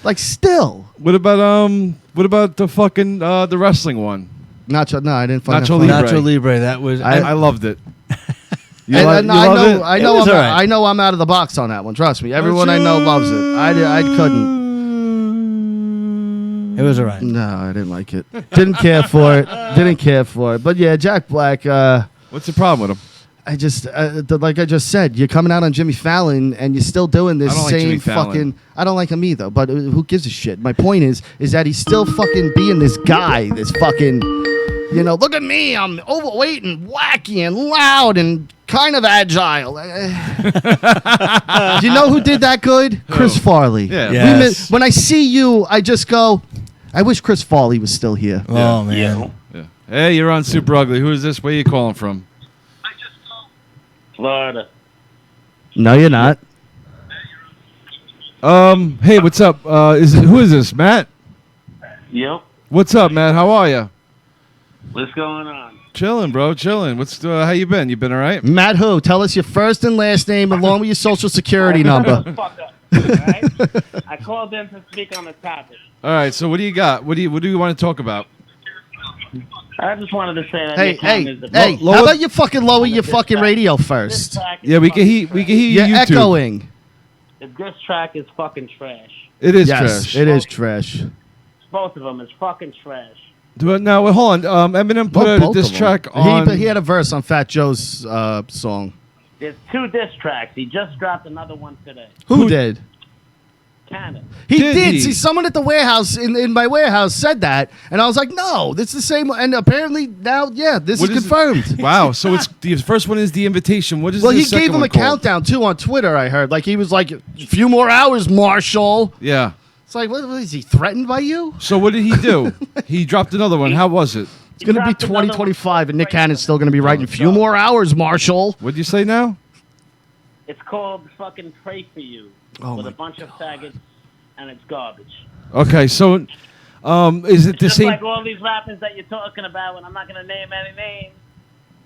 Like, still. What about the fucking the wrestling one? Nacho, no, I didn't find Nacho that funny. Nacho Libre. That was. I loved it. You And loved it? I It was all right. I know I'm out of the box on that one. Trust me. Everyone I know loves it. I couldn't. It was alright. No, I didn't like it. Didn't care for it. Didn't care for it. But yeah, Jack Black. What's the problem with him? I just like I just said, you're coming out on Jimmy Fallon and you're still doing this I don't like same Jimmy Fallon. fucking. I don't like him either. But who gives a shit? My point is that he's still fucking being this guy, this fucking. You know, look at me. I'm overweight and wacky and loud and kind of agile. Do you know who did that good? Chris Farley. Yeah. Yes. When I see you, I just go, I wish Chris Farley was still here. Oh man. Yeah. Hey, you're on Super Ugly. Who is this? Where are you calling from? Florida. No, you're not. Hey, what's up? Who is this? Matt? Yep. What's up, Matt? How are you? What's going on? Chilling, bro. Chilling. What's how you been? You been all right? Matt who? Tell us your first and last name along with your social security number. Fuck up. Right? I called in to speak on the topic. All right. So what do you got? What do you want to talk about? I just wanted to say that Hey, Nick Cannon is the hey! lower- How about you fucking lower your fucking radio first? Yeah, we can hear you. You're YouTube. echoing. The diss track is fucking trash. It is Yes, trash. it is trash. Both of them is fucking trash. Now, hold on. Eminem put Well, out both this of them. track on. He had a verse on Fat Joe's song. There's 2 diss tracks. He just dropped another one today. Who did? Canon. He Did did. he? See, someone at the warehouse in my warehouse said that, and I was like, no, this is the same. And apparently now, yeah, this What is is confirmed. Wow. So it's the first one is the invitation. What is Well, the he second gave him one a called? countdown too on Twitter. I heard, like he was like, a few more hours, Marshall. Yeah. It's like, what is he threatened by you? So what did he do? He dropped another one. How was it? It's gonna be dropped another 2025, and Nick one. Cannon's still gonna be writing a few more hours, Marshall. What'd you say now? It's called fucking Pray For You Oh with my a bunch of faggots, and it's garbage. Okay. So, is it the Just same? like all these rappers that you're talking about, and I'm not gonna name any names,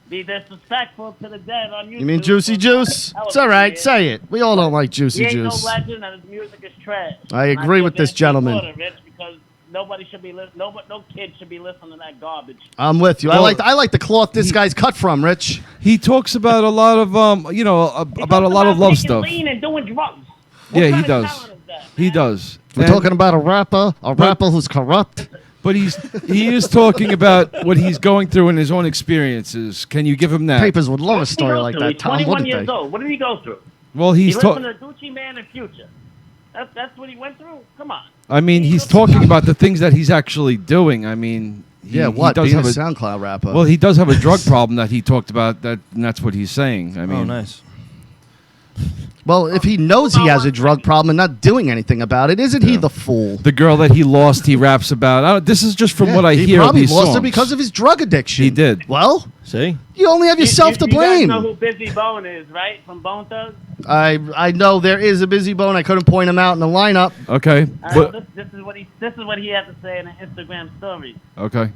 be disrespectful to the dead on YouTube. You mean Juicy Juice? It's all right. Say it. We all don't like He Juicy ain't Juice. no legend, and his music is trash. I And agree feel with this bad for gentleman. your daughter, Rich, because nobody should be no kid should be listening to that garbage. I'm with you. I like the cloth this guy's cut from, Rich. He talks about a lot of about a lot of love stuff. Lean and doing drugs. Yeah, he What kind of does. talent is that, He man? does. We're And- talking about a rapper who's corrupt. But he is talking about what he's going through in his own experiences. Can you give him that? Papers would love a What's he story go like through? that, He's Tom. 21 Wouldn't years they? old. What did he go through? Well, He he's listened talking. to Gucci Man and Future. That's what he went through. Come on. I mean, he's talking about the things that he's actually doing. I mean, Yeah, what? He does Being a have SoundCloud rapper. well, he does have a drug problem that he talked about. And that's what he's saying. I mean, Oh, nice. Well, if he knows he has a drug problem and not doing anything about it, isn't he the fool? the girl that he lost, he raps about. This is just from Yeah, what I he hear of probably these lost songs. her because of his drug addiction. He did. Well, See? you only have yourself to You guys blame. know who Busy Bone is, right? From Bone Thugs. I know there is a Busy Bone. I couldn't point him out in the lineup. Okay. Well, this is what he had to say in an Instagram story. Okay.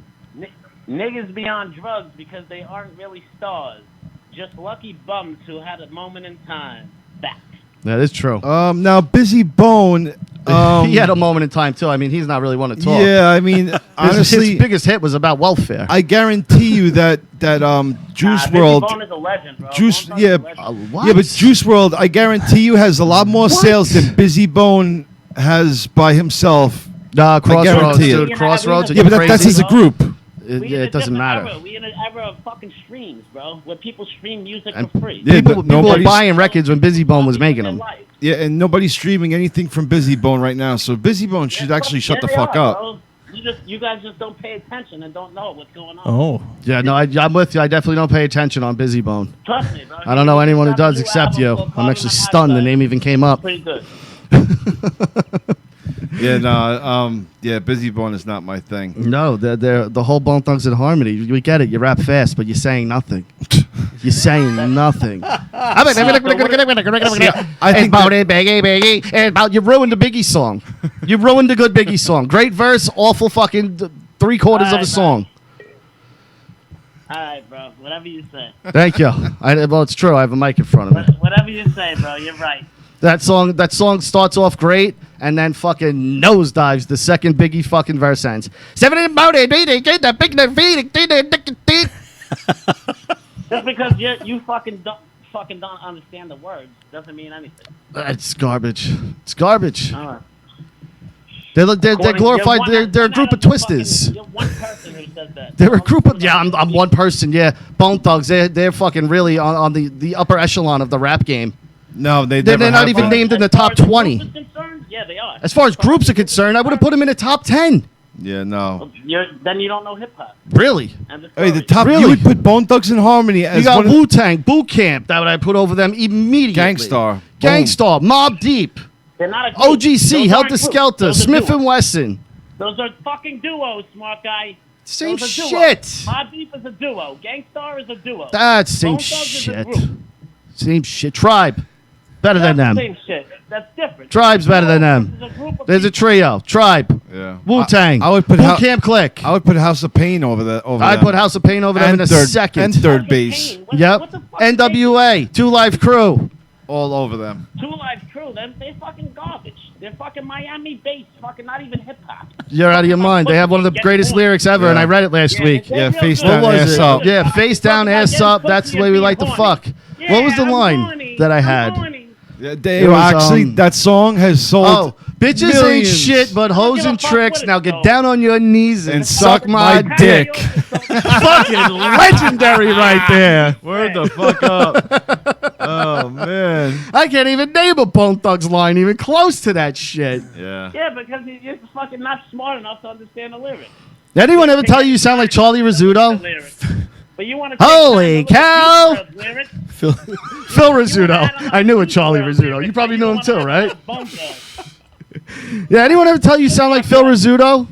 Niggas be on drugs because they aren't really stars, just lucky bums who had a moment in time. Back. That is true. Now, Busy Bone. He had a moment in time too. I mean, he's not really one to talk. Yeah, I mean, honestly, his biggest hit was about welfare. I guarantee you that Juice Busy World. Bone is a legend, bro. Juice, Bone Thugs yeah, is a legend. What? yeah, but Juice World, I guarantee you, has a lot more sales than Busy Bone has by himself. Crossroads, guarantee it. dude. Crossroads. Yeah, Yeah, but Crazy. that's as a group. We in Yeah, a it doesn't different matter. Era. We in an era of fucking streams, bro, where people stream music And for free. Yeah, People but were nobody's- buying records when Busy Bone was making them. Yeah, and nobody's streaming anything from Busy Bone right now, so Busy Bone should actually shut the fuck up. You guys just don't pay attention and don't know what's going on. Oh. Yeah, no, I'm with you. I definitely don't pay attention on Busy Bone. Trust me, bro. I don't know anyone who Drop a does new except album you. called I'm actually Carbon stunned the Monoxide. name even came up. Pretty good. Yeah, no, yeah, Busy Bone is not my thing. No, the whole Bone Thugs and Harmony. We get it. You rap fast, but you're saying nothing. You're saying nothing. I think You ruined the Biggie song. You ruined the good Biggie song. Great verse, awful fucking 3/4 of a Alright, song. All right, bro. Whatever you say. Thank you. Well, it's true. I have a mic in front of me. Whatever you say, bro. You're right. That song starts off great and then fucking nosedives the second Biggie fucking verse ends. Just because you fucking don't understand the words doesn't mean anything. It's garbage. It's garbage. All right. They're glorified. They're a group of twisters. You're one person who says that. They're a group of I'm one person. Yeah, Bone Thugs. They're fucking really on the upper echelon of the rap game. No, they're They're not even named in the top As far as 20. groups are concerned, yeah, they are. As far as groups are concerned, I would have put them in the top 10. Yeah, no. Then you don't know hip hop. Really? And Hey, the story. top. Really? You would put Bone Thugs and Harmony as You got one of- Wu Tang, Boot Camp. That would I put over them immediately. Gangstar. Gangstar, Mob Deep, They're not a group. OGC, Those Helter aren't groups. Skelter, Those are Smith duos. and Wesson. Those are fucking duos, smart guy. Same Those are duos. shit. Mobb Deep is a duo. Gangstar is a duo. That's same Bone Thugs is a shit. group. Same shit. Tribe, better than That's the them. same shit. That's different. Tribe's better than them. This is a group of There's a people. trio. Tribe, Yeah. Wu Tang. I would put Boot Hou- Camp Click. I would put House of Pain over that. I'd put House of Pain over them in a second. And third Fucking base. Kane. What Yep. the fuck NWA, Two Live Crew. All over them. Two Live Crew, they're fucking garbage. They're fucking Miami based, fucking not even hip hop. You're out of your mind. They have one of the greatest lyrics ever, and I read it last week. Yeah, face What down, was ass it? up. Yeah, face down, ass up. That's the way we like to fuck. What was the line that I had? Yeah, they It was, actually that song has sold. Oh, bitches ain't millions. shit but hoes give a and fuck tricks. what Now it's get called. down on your knees and And suck my dick. Fucking legendary right there. Word the fuck up. Oh Oh man. I can't even name a Bone Thugs line even close to that shit. Yeah. Yeah, because you're just fucking not smart enough to understand the lyrics. Anyone ever tell you sound like Charlie The Rizzuto? lyrics. But you want to Holy cow! Phil, Phil Rizzuto. I knew a Charlie Rizzuto. You probably knew him too, right? Yeah, anyone ever tell you sound like Phil Rizzuto?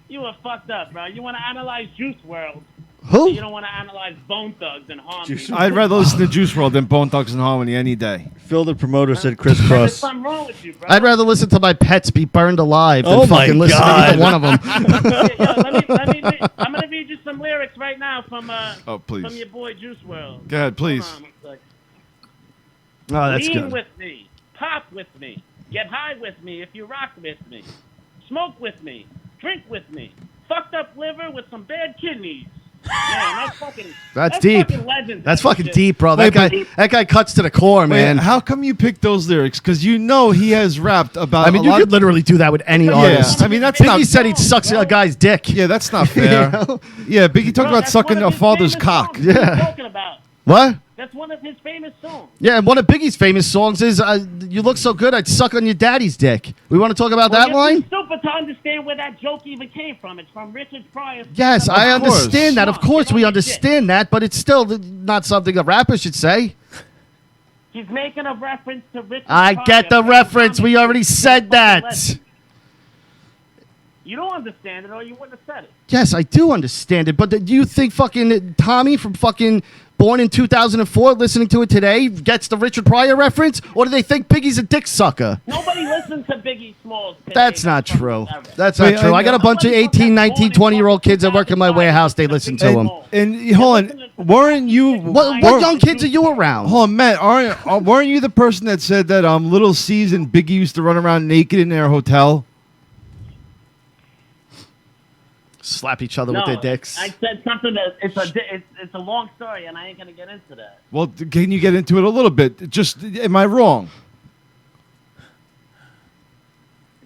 You were fucked up, bro. You want to analyze Juice Wrld. Who? You don't want to analyze Bone Thugs and Harmony. I'd rather listen to Juice Wrld than Bone Thugs and Harmony any day. Phil, the promoter, said There's crisscross. something wrong with you, bro. I'd rather listen to my pets be burned alive than Oh my fucking listen to God. either one of them. I'm gonna read you some lyrics right now from Please. from your boy Juice Wrld. Go ahead, please. Hold on one sec. Oh, that's Lean good. with me, pop with me, get high with me if you rock with me, smoke with me, drink with me, fucked up liver with some bad kidneys. Man, that's fucking. That's deep. Fucking legend. That's fucking Shit. deep, bro. Wait, That guy cuts to the core, man. How come you picked those lyrics? Because you know he has rapped about. I mean, a you lot could literally do that with any artist. I mean, that's Biggie not. said he sucks a guy's dick. Yeah, that's not fair. know? Yeah, Biggie talked Bro, about that's sucking one a of his father's famous cock. songs. What are you Yeah. talking about? What? That's one of his famous songs. Yeah, and one of Biggie's famous songs is "You Look So Good, I'd Suck on Your Daddy's Dick." We want to talk about that Well, line? you're too stupid to understand where that joke even came from. It's from Richard Pryor. Yes, I Of course. understand that. Of course, we You know understand that, but it's still not something a rapper should say. He's making a reference to Richard I Pryor. get the man. reference. We already said that. Legend. You don't understand it, or you wouldn't have said it. Yes, I do understand it, but do you think fucking Tommy from fucking born in 2004 listening to it today gets the Richard Pryor reference? Or do they think Biggie's a dick sucker? Nobody listens to Biggie Smalls today. That's not from true. ever. That's not Wait, true. I got a bunch of Nobody 18, 19, 20-year-old kids that work in my 2005 warehouse. They listen to him. And hold on, weren't you? What young kids are you around? Hold on, Matt. Weren't you the person that said that Little C's and Biggie used to run around naked in their hotel? Slap each other No, with their dicks. I said something that it's a long story, and I ain't gonna get into that. Well, can you get into it a little bit? Just, am I wrong?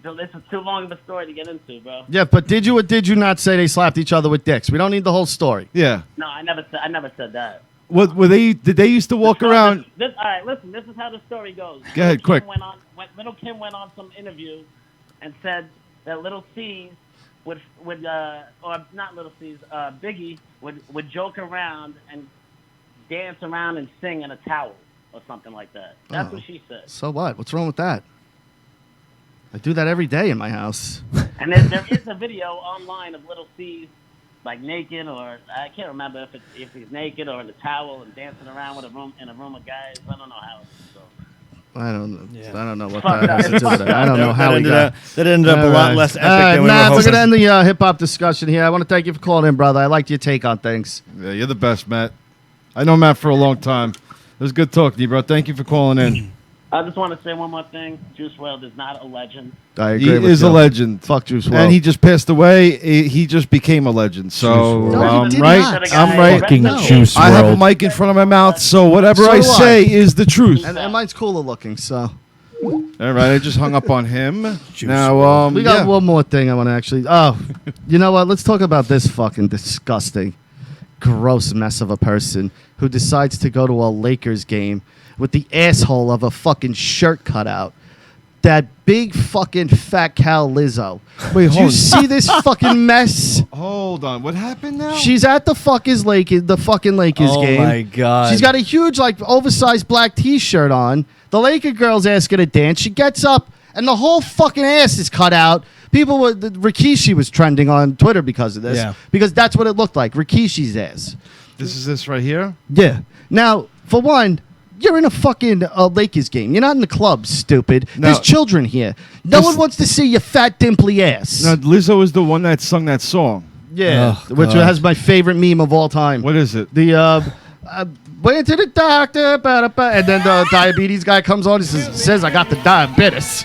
This is too long of a story to get into, bro. Yeah, but did you or did you not say they slapped each other with dicks? We don't need the whole story. Yeah. No, I never said that. What were they? Did they used to walk around? All right, listen. This is how the story goes. Go ahead, quick. Little Kim went on some interview and said that Little C's would or not Little C's, Biggie would joke around and dance around and sing in a towel or something like that. That's what she said. So what? What's wrong with that? I do that every day in my house. And there is a video online of Little C's like naked, or I can't remember if he's naked or in a towel and dancing around in a room of guys. I don't know how. So. I don't know. Yeah. I don't know what that has to do with it. I don't know how we got. That ended up a lot less epic than we Matt, were we're hoping. gonna end the hip hop discussion here. I want to thank you for calling in, brother. I liked your take on things. Yeah, you're the best, Matt. I know Matt for a long time. It was good talking to you, bro. Thank you for calling in. I just want to say one more thing. Juice Wrld is not a legend. I He agree with is you. a legend. Fuck Juice WRLD. And he just passed away. He just became a legend. So, Juice WRLD. No, he did right? not. I'm right. Fucking No. Juice I have a WRLD. mic in front of my mouth, so whatever So I do I. say is the truth. and mine's cooler looking, so. All right, I just hung up on him. Juice Now, We got yeah. one more thing I want to actually. Oh, you know what? Let's talk about this fucking disgusting, gross mess of a person who decides to go to a Lakers game with the asshole of a fucking shirt cutout. That big fucking fat Cal Lizzo. Wait, Did you hold see this fucking mess? Hold on. What happened now? She's at the fucking Lakers Oh game. my God. She's got a huge, like, oversized black T-shirt on. The Laker girl's asking her to dance. She gets up, and the whole fucking ass is cut out. Rikishi was trending on Twitter because of this. Yeah. Because that's what it looked like, Rikishi's ass. This is this right here? Yeah. Now, for one, you're in a fucking Lakers game. You're not in the club, stupid. No. There's children here. No one wants to see your fat, dimply ass. Now, Lizzo is the one that sung that song. Yeah. Oh, which God. has my favorite meme of all time. What is it? The went to the doctor, and then the diabetes guy comes on and says I got the diabetes.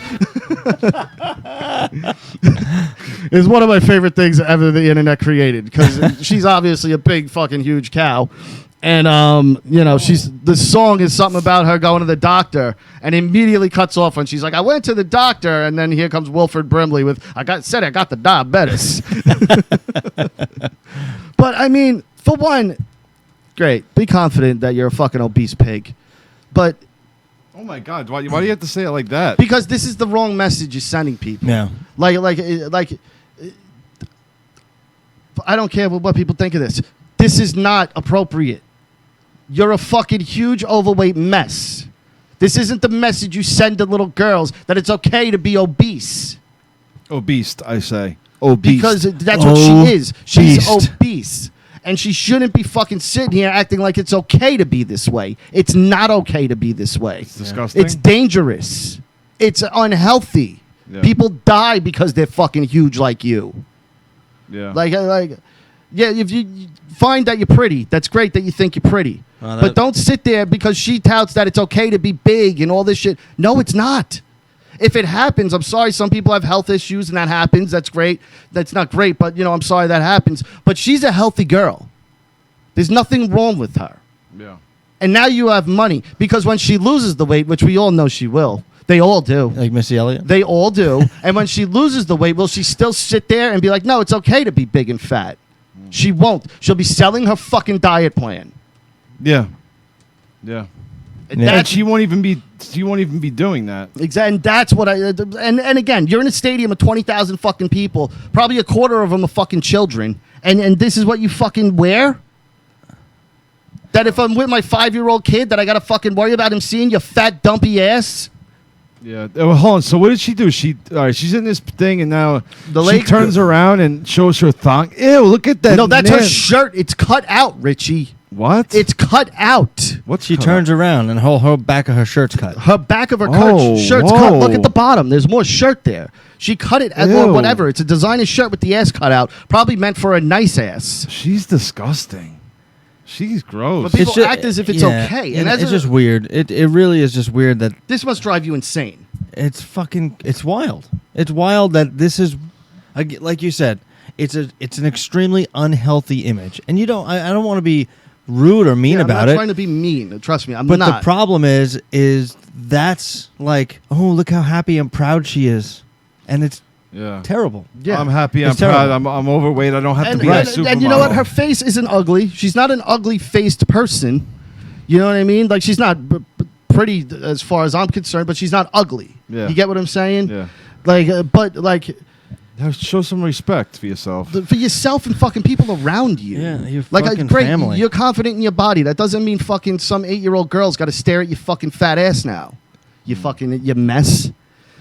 It's one of my favorite things ever the internet created because she's obviously a big fucking huge cow. And the song is something about her going to the doctor, and immediately cuts off when she's like, "I went to the doctor," and then here comes Wilford Brimley with, I got the diabetes." But I mean, for one, great, be confident that you're a fucking obese pig. But Oh my God! Why do you have to say it like that? because this is the wrong message you're sending people. Yeah. Like, I don't care what people think of this. This is not appropriate. You're a fucking huge overweight mess. This isn't the message you send to little girls that it's okay to be obese. Obese, I say. Obese. Because that's what she is. She's obese. And she shouldn't be fucking sitting here acting like it's okay to be this way. It's not okay to be this way. It's disgusting. It's dangerous. It's unhealthy. Yeah. People die because they're fucking huge like you. Yeah. Yeah, if you find that you're pretty, that's great that you think you're pretty. But don't sit there because she touts that it's okay to be big and all this shit. No, it's not. If it happens, I'm sorry, some people have health issues and that happens. That's great. That's not great, but, I'm sorry that happens. But she's a healthy girl. There's nothing wrong with her. Yeah. And now you have money because when she loses the weight, which we all know she will, they all do. Like Missy Elliott? They all do. And when she loses the weight, will she still sit there and be like, no, it's okay to be big and fat? She won't. She'll be selling her fucking diet plan. Yeah. Yeah. And she won't even be doing that. Exactly, and that's what and again, you're in a stadium of 20,000 fucking people. Probably a quarter of them are fucking children, and this is what you fucking wear. That if I'm with my 5-year-old kid, that I gotta fucking worry about him seeing your fat dumpy ass. Yeah. Well, hold on. So what did she do? She's in this thing, and now She turns around and shows her thong. Ew! Look at that. No, that's her shirt. It's cut out, Richie. What? It's cut out. What? She turns around and whole back of her shirt's cut. Her back of her shirt's whoa. cut. Look at the bottom. There's more shirt there. She cut it or whatever. It's a designer shirt with the ass cut out. Probably meant for a nice ass. She's disgusting. She's gross. But people act as if it's okay. And it's just weird. It really is just weird that this must drive you insane. it's wild. It's wild that this is, like you said, it's an extremely unhealthy image. And I don't want to be rude or mean about I'm not it. trying to be mean. Trust me, I'm But not. the problem is that's like, oh, look how happy and proud she is. And it's terrible. Yeah. I'm happy. It's I'm proud. terrible. I'm overweight. I don't have to be a supermodel. And you know what? Her face isn't ugly. She's not an ugly-faced person. You know what I mean? Like, she's not pretty as far as I'm concerned, but she's not ugly. Yeah. You get what I'm saying? Yeah. Show some respect for yourself. For yourself and fucking people around you. Yeah, your great, fucking family. You're confident in your body. That doesn't mean fucking some 8-year-old girl's got to stare at your fucking fat ass now. You mess.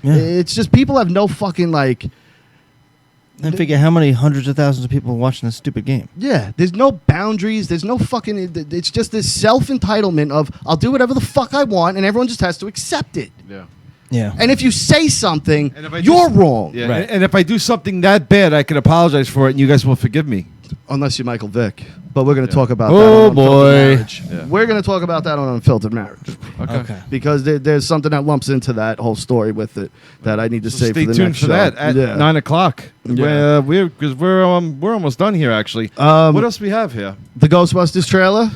Yeah. It's just people have no fucking And figure how many hundreds of thousands of people are watching this stupid game. Yeah, there's no boundaries. There's no fucking. It's just this self-entitlement of I'll do whatever the fuck I want, and everyone just has to accept it. Yeah. Yeah. And if you say something, you're wrong. Yeah. Right. And if I do something that bad, I can apologize for it, and you guys will forgive me. Unless you're Michael Vick. But we're going to talk about Oh, that on Unfiltered boy. Marriage. Yeah. We're going to talk about that on Unfiltered Marriage. Okay. Because there's something that lumps into that whole story with it that I need to say Stay for the tuned next for show. that at 9 o'clock. Yeah. We're almost done here, actually. What else we have here? The Ghostbusters trailer.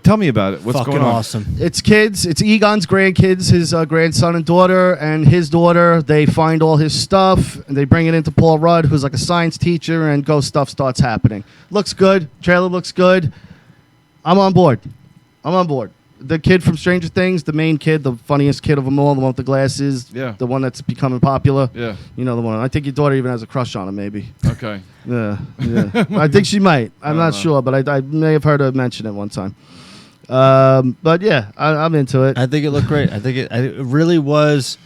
Tell me about it. What's Fucking going on? awesome. It's kids. It's Egon's grandkids, his grandson and daughter, and his daughter. They find all his stuff, and they bring it into Paul Rudd, who's like a science teacher, and ghost stuff starts happening. Looks good. Trailer looks good. I'm on board. The kid from Stranger Things, the main kid, the funniest kid of them all, the one with the glasses, Yeah. the one that's becoming popular. Yeah. You know the one. I think your daughter even has a crush on him, maybe. Okay. Yeah. I think she might. I'm not sure, but I may have heard her mention it one time. But yeah, I'm into it. I think it looked great. I think it really was.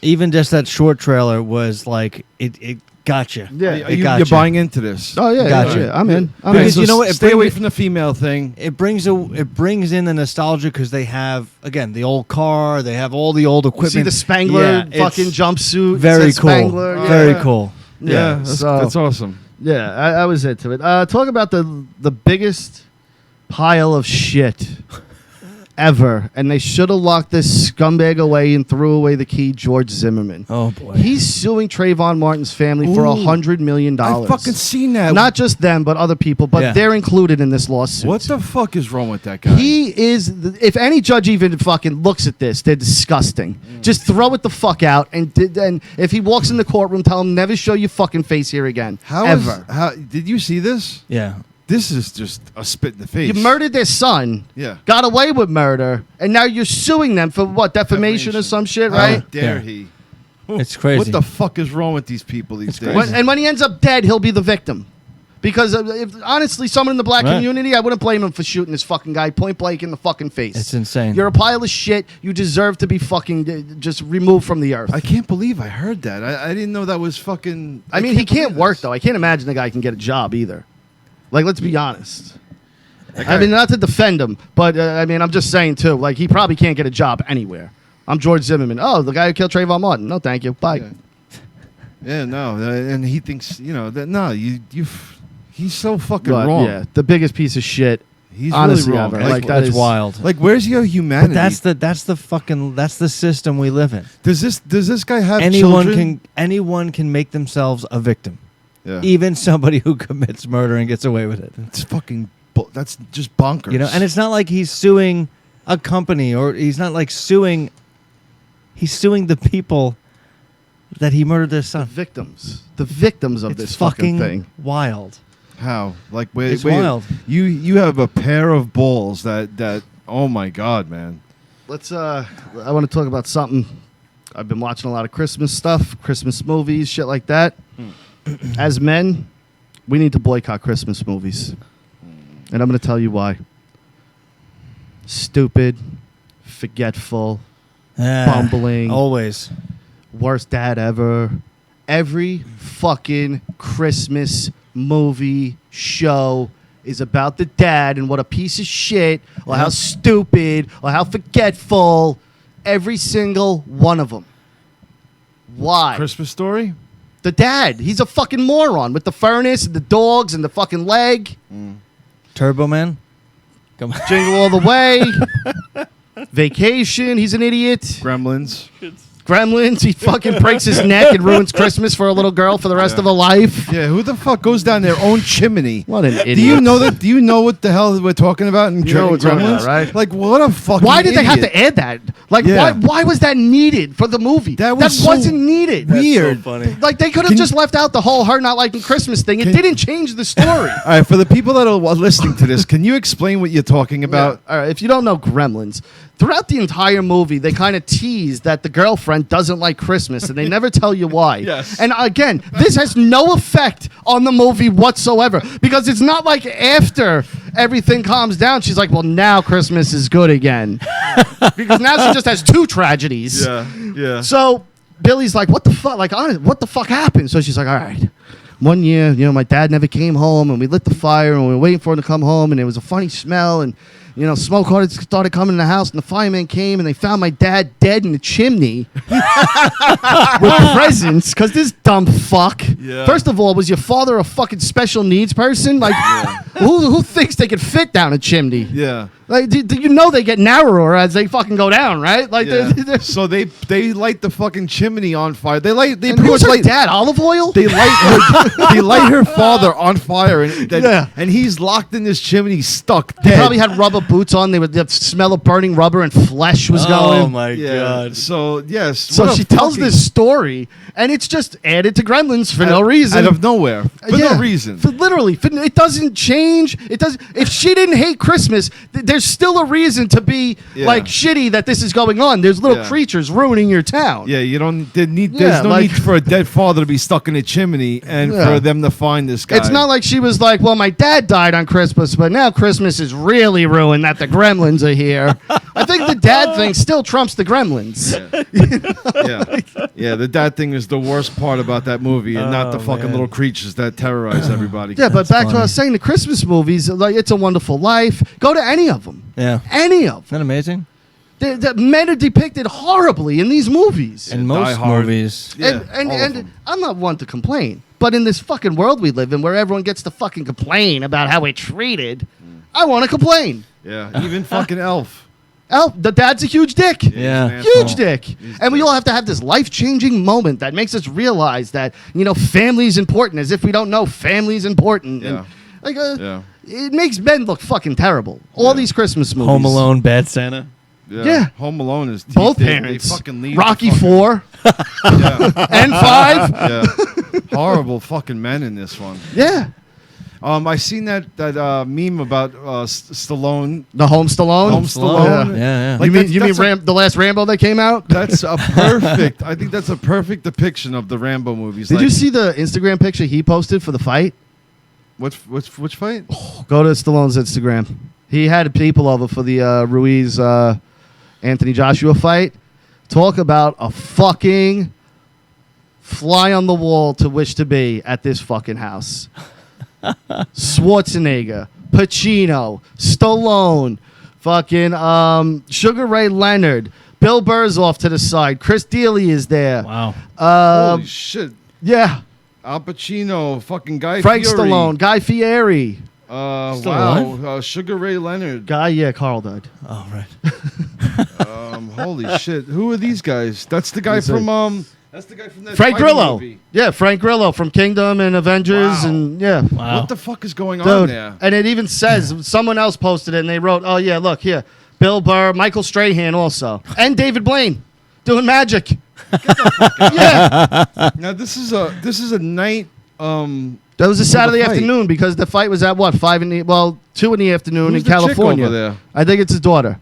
Even just that short trailer was like it got you. Yeah. You're buying into this. Oh yeah, Gotcha. yeah. I'm in. Because So you know what? Stay away from the female thing. It brings in the nostalgia because they have again the old car. They have all the old equipment. See the Spangler Yeah, fucking it's jumpsuit. Very It says cool. Spangler. Yeah. Very cool. Yeah, That's awesome. Yeah, I was into it. Talk about the biggest pile of shit ever, and they should have locked this scumbag away and threw away the key, George Zimmerman. Oh boy. He's suing Trayvon Martin's family for $100 million. I fucking seen that. Not just them, but other people, but Yeah. they're included in this lawsuit. What the fuck is wrong with that guy? He is, if any judge even fucking looks at this, they're disgusting. Just throw it the fuck out, and if he walks in the courtroom, tell him never show your fucking face here again. Ever. Did you see this? Yeah. This is just a spit in the face. You murdered their son. Yeah. Got away with murder, and now you're suing them for what? Defamation or some shit, right? How dare Yeah. he? It's crazy. What the fuck is wrong with these people these days? crazy. And when he ends up dead, he'll be the victim. Because if honestly, someone in the black Right. community, I wouldn't blame him for shooting this fucking guy point blank in the fucking face. It's insane. You're a pile of shit. You deserve to be fucking just removed from the earth. I can't believe I heard that. I didn't know that was fucking. I mean, he can't believe work this. though. I can't imagine the guy can get a job either. Like, let's be honest. I mean, not to defend him, but I mean, I'm just saying too. Like, he probably can't get a job anywhere. I'm George Zimmerman. Oh, the guy who killed Trayvon Martin. No, thank you. Bye. Yeah. Yeah, no, and he thinks that no, he's so fucking But, wrong. yeah, the biggest piece of shit. He's honestly really wrong. ever. Like, that That's is wild. Like, where's your humanity? But that's the system we live in. Does this guy have Anyone children? can make themselves a victim. Yeah. Even somebody who commits murder and gets away with it. It's fucking. That's just bonkers. You know, and it's not like he's suing a company or he's not like suing. He's suing the people that he murdered their the son. victims. The victims of It's this fucking thing. wild. How? Like, wait, It's wild. You have a pair of balls that. Oh my god, man. Let's. I want to talk about something. I've been watching a lot of Christmas stuff, Christmas movies, shit like that. As men, we need to boycott Christmas movies. And I'm going to tell you why. Stupid, forgetful, bumbling, Always. worst dad ever. Every fucking Christmas movie show is about the dad and what a piece of shit or how stupid or how forgetful. Every single one of them. Why? Christmas Story. The dad. He's a fucking moron with the furnace and the dogs and the fucking leg. Turbo Man. Come on. Jingle All the Way. Vacation. He's an idiot. Gremlins. Gremlins. He fucking breaks his neck and ruins Christmas for a little girl for the rest of her life. Yeah, who the fuck goes down their own chimney? What an idiot. Do you know that? Do you know what the hell we're talking about in You know what we're talking Gremlins? about, right? Like, what a fucking. Why did they have idiot. to add that? Like, Yeah. why was that needed for the movie? That was so wasn't needed. weird. funny. Like, they could have just left out the whole her not liking Christmas thing. It didn't change the story. All right, for the people that are listening to this, can you explain what you're talking about? Yeah. All right, if you don't know Gremlins, throughout the entire movie, they kind of tease that the girlfriend doesn't like Christmas, and they never tell you why. Yes. And again, this has no effect on the movie whatsoever, because it's not like after everything calms down, she's like, well, now Christmas is good again. Because now she just has two tragedies. Yeah. So Billy's like, what the fuck? Like, honest, what the fuck happened? So she's like, all right. One year, my dad never came home, and we lit the fire, and we were waiting for him to come home, and there was a funny smell, and smoke started coming in the house, and the fireman came, and they found my dad dead in the chimney with presents. Because this dumb fuck. Yeah. First of all, was your father a fucking special needs person? Like, who thinks they could fit down a chimney? Yeah. Like, do you know they get narrower as they fucking go down, right? Like, Yeah. they're So they light the fucking chimney on fire. They and pretty who's much her light. dad? Olive oil? They light her father on fire, and he's locked in this chimney, stuck They dead. probably had rubber boots on. The smell of burning rubber and flesh was going. Oh my Yeah. god. So yes. So what a she tells fucking- this story, and it's just added to Gremlins for no reason. out of nowhere, for Yeah, no reason. It doesn't change. It does. If she didn't hate Christmas, there's still a reason to be Yeah. like shitty that this is going on. There's little Yeah. creatures ruining your town. Yeah, you don't. There's Yeah, no like- need for a dead father to be stuck in a chimney and Yeah. for them to find this guy. It's not like she was like, well, my dad died on Christmas, but now Christmas is really ruined that the Gremlins are here. I think the dad thing still trumps the Gremlins. Yeah, the dad thing is the worst part about that movie, and not the Oh, fucking man. little creatures that terrorize everybody. Yeah, but back to what I funny. was saying, the Christmas movies, like It's a Wonderful Life, go to any of them. Yeah. Any of Isn't that amazing? them. The men are depicted horribly in these movies. In Die most Hard. movies. Yeah, and all of and them. I'm not one to complain, but in this fucking world we live in where everyone gets to fucking complain about how we're treated, I want to complain. Yeah, even fucking Elf. The dad's a huge dick. Yeah. He's an Huge asshole. dick. And we all have to have this life-changing moment that makes us realize that, family's important, as if we don't know family's important. Yeah. And, Yeah. it makes men look fucking terrible. All these Christmas movies. Home Alone, Bad Santa. Yeah. Home Alone is Both they parents. fucking leave Rocky the fucking- 4 Yeah. and 5. Yeah. Horrible fucking men in this one. Yeah. I seen that meme about Stallone. The Home Stallone. Home Stallone. Yeah. Like, you mean the last Rambo that came out? That's a perfect. I think that's a perfect depiction of the Rambo movies. Did you see the Instagram picture he posted for the fight? which fight? Go to Stallone's Instagram. He had people over for the Ruiz Anthony Joshua fight. Talk about a fucking fly on the wall to wish to be at this fucking house. Schwarzenegger, Pacino, Stallone, fucking Sugar Ray Leonard, Bill Burr's off to the side, Chris D'Elia is there. Wow. Holy shit! Yeah. Al Pacino, fucking Guy Frank Fieri. Stallone, Guy Fieri. Still Wow. Sugar Ray Leonard. Carl died. Oh, right. Holy shit! Who are these guys? That's the guy That's it. from That's the guy from that Frank fighting Grillo. movie. Yeah, Frank Grillo from Kingdom and Avengers Wow. and yeah. Wow. What the fuck is going on Dude, there? and it even says someone else posted it and they wrote, "Oh yeah, look here, Bill Burr, Michael Strahan also, and David Blaine doing magic." Yeah, Now this is a night. that was a Saturday fight. afternoon because the fight was at what 2 in the afternoon Who's in the chick California. over there? I think it's his daughter.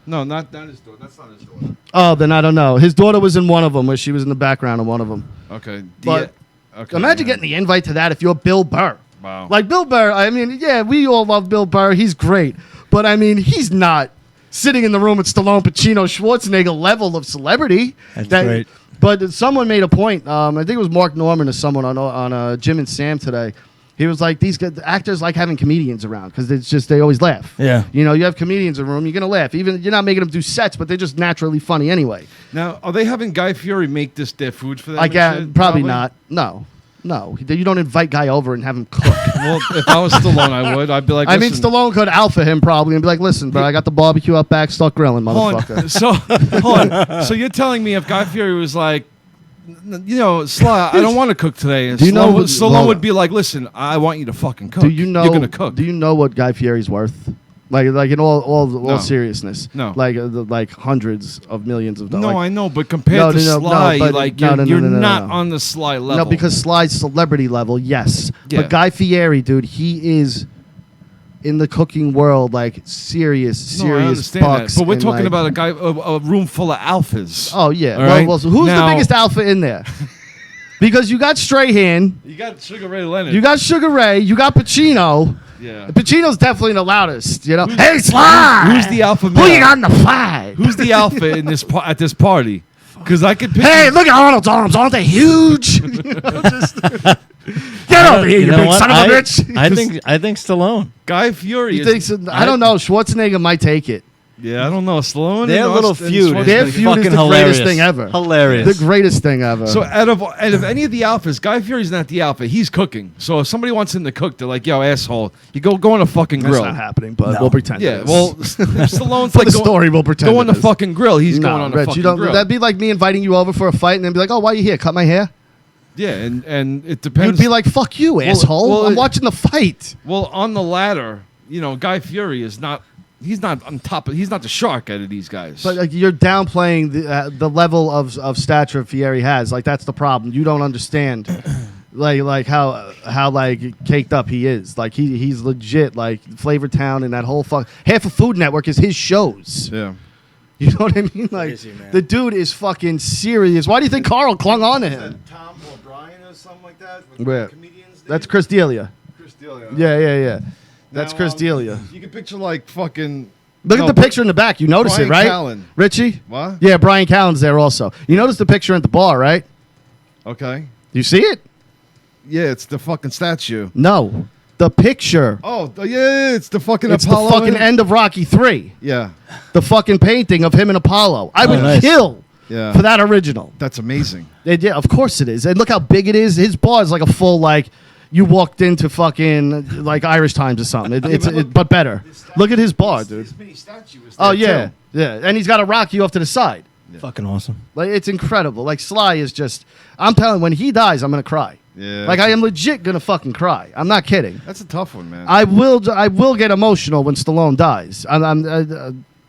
No, not his daughter. That's not his daughter. Oh, then I don't know. His daughter was in one of them, where she was in the background of one of them. Okay. But okay, imagine yeah. getting the invite to that if you're Bill Burr. Wow. Like Bill Burr, I mean, yeah, we all love Bill Burr. He's great. But I mean, he's not sitting in the room with Stallone, Pacino, Schwarzenegger level of celebrity. That's great. But someone made a point. I think it was Mark Norman or someone on Jim and Sam today. He was like, these guys, actors like having comedians around because it's just they always laugh. Yeah. You know, you have comedians in a room, you're gonna laugh. Even you're not making them do sets, but they're just naturally funny anyway. Now, are they having Guy Fieri make their food for them? I and guess shit, probably not. No. You don't invite Guy over and have him cook. Well, if I was Stallone, I would. I'd be like, I mean, listen, Stallone could alpha him probably and be like, "Listen, bro, I got the barbecue up back, start grilling, hold motherfucker." on. Hold on. So you're telling me if Guy Fieri was like, you know, Sly, I don't want to cook today. And Do you know- Stallone would be like, listen, I want you to fucking cook. Do you know? You're gonna cook. Do you know what Guy Fieri's worth? Like in all No. seriousness. No. Like hundreds of millions of dollars. No, I know, but compared to Sly, you're not on the Sly level. No, because Sly's celebrity level, yes. Yeah. But Guy Fieri, dude, he is in the cooking world like serious I understand bucks. that. But we're and, talking like- about a room full of alphas. Oh yeah. All right? Well, so who's Now- the biggest alpha in there? Because you got Strahan, You got Sugar Ray Leonard. you got Sugar Ray, you got Pacino. yeah. Pacino's definitely the loudest, you know. Hey, Sly! Who's the alpha Who male? you got in the fight? Who's the alpha in this at this party? Because I could picture. Hey, look at Arnold's arms. Aren't they huge? You know, just get over here, you know big what? son of a bitch. I think Stallone. Guy Fieri. You is- think so? I don't know. Schwarzenegger might take it. Yeah, I don't know. Stallone. Their and little Austin- feud is Their Schwarzenegger. feud is fucking the hilarious. greatest thing ever. Hilarious. The greatest thing ever. So out of any of the alphas, Guy Fieri's not the alpha. He's cooking. So if somebody wants him to cook, they're like, "Yo, asshole, you go on a fucking that's grill." not happening, but No. we'll pretend. Yeah, it is. well, Stallone's for like the story, we'll pretend. go on it the is. fucking grill. He's No, going on the Rich, fucking you don't. grill. That'd be like me inviting you over for a fight and then be like, "Oh, why are you here? Cut my hair." Yeah, and it You'd depends. be like, "Fuck you, asshole! well, I'm watching the fight." well, on the ladder, you know, Guy Fieri is not. He's not on top of. He's not the shark out of these guys. But like, you're downplaying the level of stature Fieri has. Like that's the problem. You don't understand, like how like caked up he is. Like he's legit. Like Flavor Town and that whole half of Food Network is his shows. yeah. You know what I mean? Like Crazy, man. the dude is fucking serious. Why do you think Carl clung on to him? Tom O'Brien or something like that? Where? That's Chris D'Elia. Chris D'Elia. Yeah. That's Now, Chris D'Elia. You can picture like fucking. Look No, at the but- picture in the back. You notice Brian it, right? Callen. Richie? What? Yeah, Brian Callen's there also. You notice the picture at the bar, right? Okay. You see it? Yeah, it's the fucking statue. No. The picture. Yeah, it's the fucking It's Apollo. the fucking end of Rocky 3. Yeah, The fucking painting of him and Apollo. I would nice. kill yeah. for that original. That's amazing. Yeah, of course it is. And look how big it is. His bar is like a full, like, you walked into fucking, like, Irish Times or something. But better. Look at his bar, dude. His mini statue is Oh, yeah. Yeah. And he's got a Rocky off to the side. Fucking awesome. Like, it's incredible. Like, Sly is just, I'm telling you, when he dies, I'm going to cry. Yeah. Like, I am legit going to fucking cry. I'm not kidding. That's a tough one, man. I will get emotional when Stallone dies.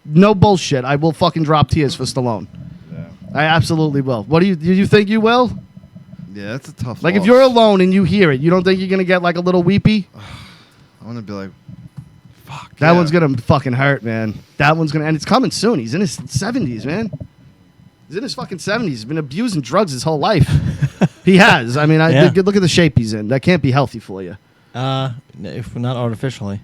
No bullshit. I will fucking drop tears for Stallone. Yeah. I absolutely will. Do you think you will? Yeah, that's a tough. Like if loss. you're alone and you hear it, you don't think you're gonna get like a little weepy? I'm gonna be like, fuck. That yeah. one's gonna fucking hurt, man. That one's gonna, and it's coming soon. He's in his 70s, man. He's in his fucking 70s. He's been abusing drugs his whole life. He has. I mean, Yeah. look at the shape he's in. That can't be healthy for you. If not artificially.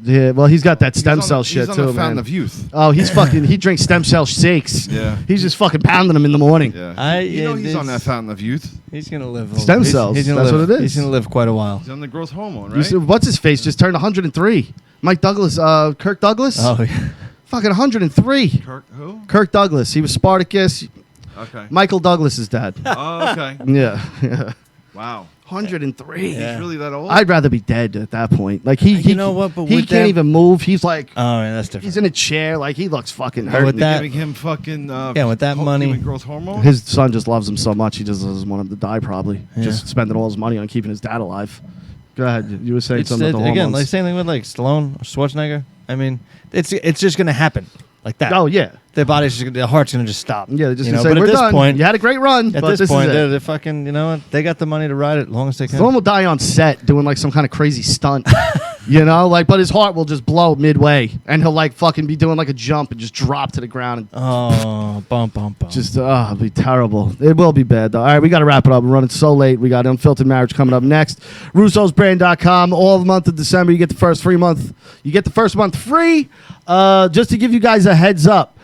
Yeah, well, he's got that stem He's on cell the- shit he's too, on the fountain man. of youth. Oh, he's fucking. He drinks stem cell shakes. Yeah. He's just fucking pounding them in the morning. Yeah. He's on that fountain of youth. He's gonna live. Stem he's- cells, He's gonna that's live, what it is. He's gonna live quite a while. He's on the growth hormone, You right? see, what's his face just turned 103. Mike Douglas, Kirk Douglas. Oh, yeah. Fucking 103. Kirk who? Kirk Douglas. He was Spartacus. Okay. Michael Douglas' dad. Oh, okay. Yeah. Wow. 103. Yeah. He's really that old? I'd rather be dead at that point. Like he You know what, but he with can't them- even move. He's like Oh, man, that's different. he's in a chair. Like he looks fucking But hurt. with that- Giving him fucking Yeah, with that money- human growth hormone? His son just loves him so much. He just doesn't want him to die. Probably Yeah. just spending all his money on keeping his dad alive. Go ahead. You were saying It's, something about the again, hormones. like same thing with like Stallone or Schwarzenegger. I mean, it's just gonna happen like that. Oh yeah. Their body's just their heart's gonna just stop. Yeah, they're just You gonna know, say but we're at this done. point, You had a great run, at but this this point, is it. they're fucking. You know what? They got the money to ride it as long as they can. Someone will die on set doing like some kind of crazy stunt, you know, like, but his heart will just blow midway, and he'll like fucking be doing like a jump and just drop to the ground and Oh, bum bum bum. just it'll be terrible. It will be bad though. All right, we got to wrap it up. We're running so late. We got Unfiltered Marriage coming up next. Russo'sBrand.com. All the month of December, you get the first free month. You get the first month free. Just to give you guys a heads up.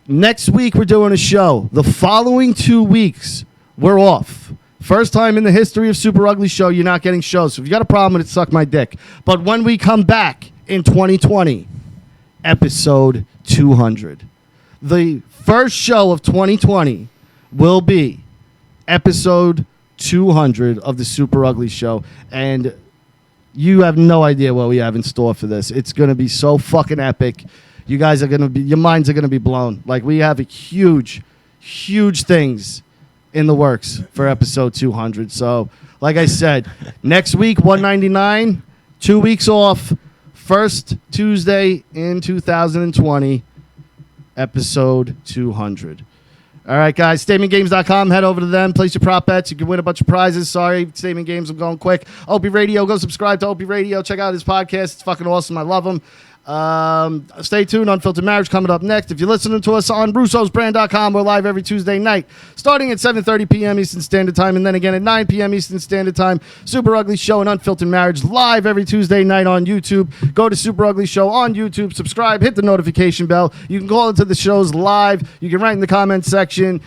Next week, we're doing a show. The following 2 weeks, we're off. First time in the history of Super Ugly Show, you're not getting shows. So if you got a problem with it, suck my dick. But when we come back in 2020, episode 200. The first show of 2020 will be episode 200 of the Super Ugly Show. And you have no idea what we have in store for this. It's going to be so fucking epic. You guys are going to be, your minds are going to be blown. Like, we have a huge things in the works for episode 200. So, like I said, next week, 199, 2 weeks off, first Tuesday in 2020, episode 200. All right, guys, StatementGames.com. Head over to them. Place your prop bets. You can win a bunch of prizes. Sorry, Statement Games, I'm going quick. Opie Radio. Go subscribe to Opie Radio. Check out his podcast. It's fucking awesome. I love him. Stay tuned. Unfiltered Marriage coming up next. If you're listening to us on Russo'sBrand.com, we're live every Tuesday night, starting at 7:30 p.m. Eastern Standard Time, and then again at 9 p.m. Eastern Standard Time. Super Ugly Show and Unfiltered Marriage live every Tuesday night on YouTube. Go to Super Ugly Show on YouTube. Subscribe. Hit the notification bell. You can call into the shows live. You can write in the comments section.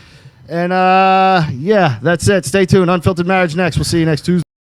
And yeah, that's it. Stay tuned. Unfiltered Marriage next. We'll see you next Tuesday.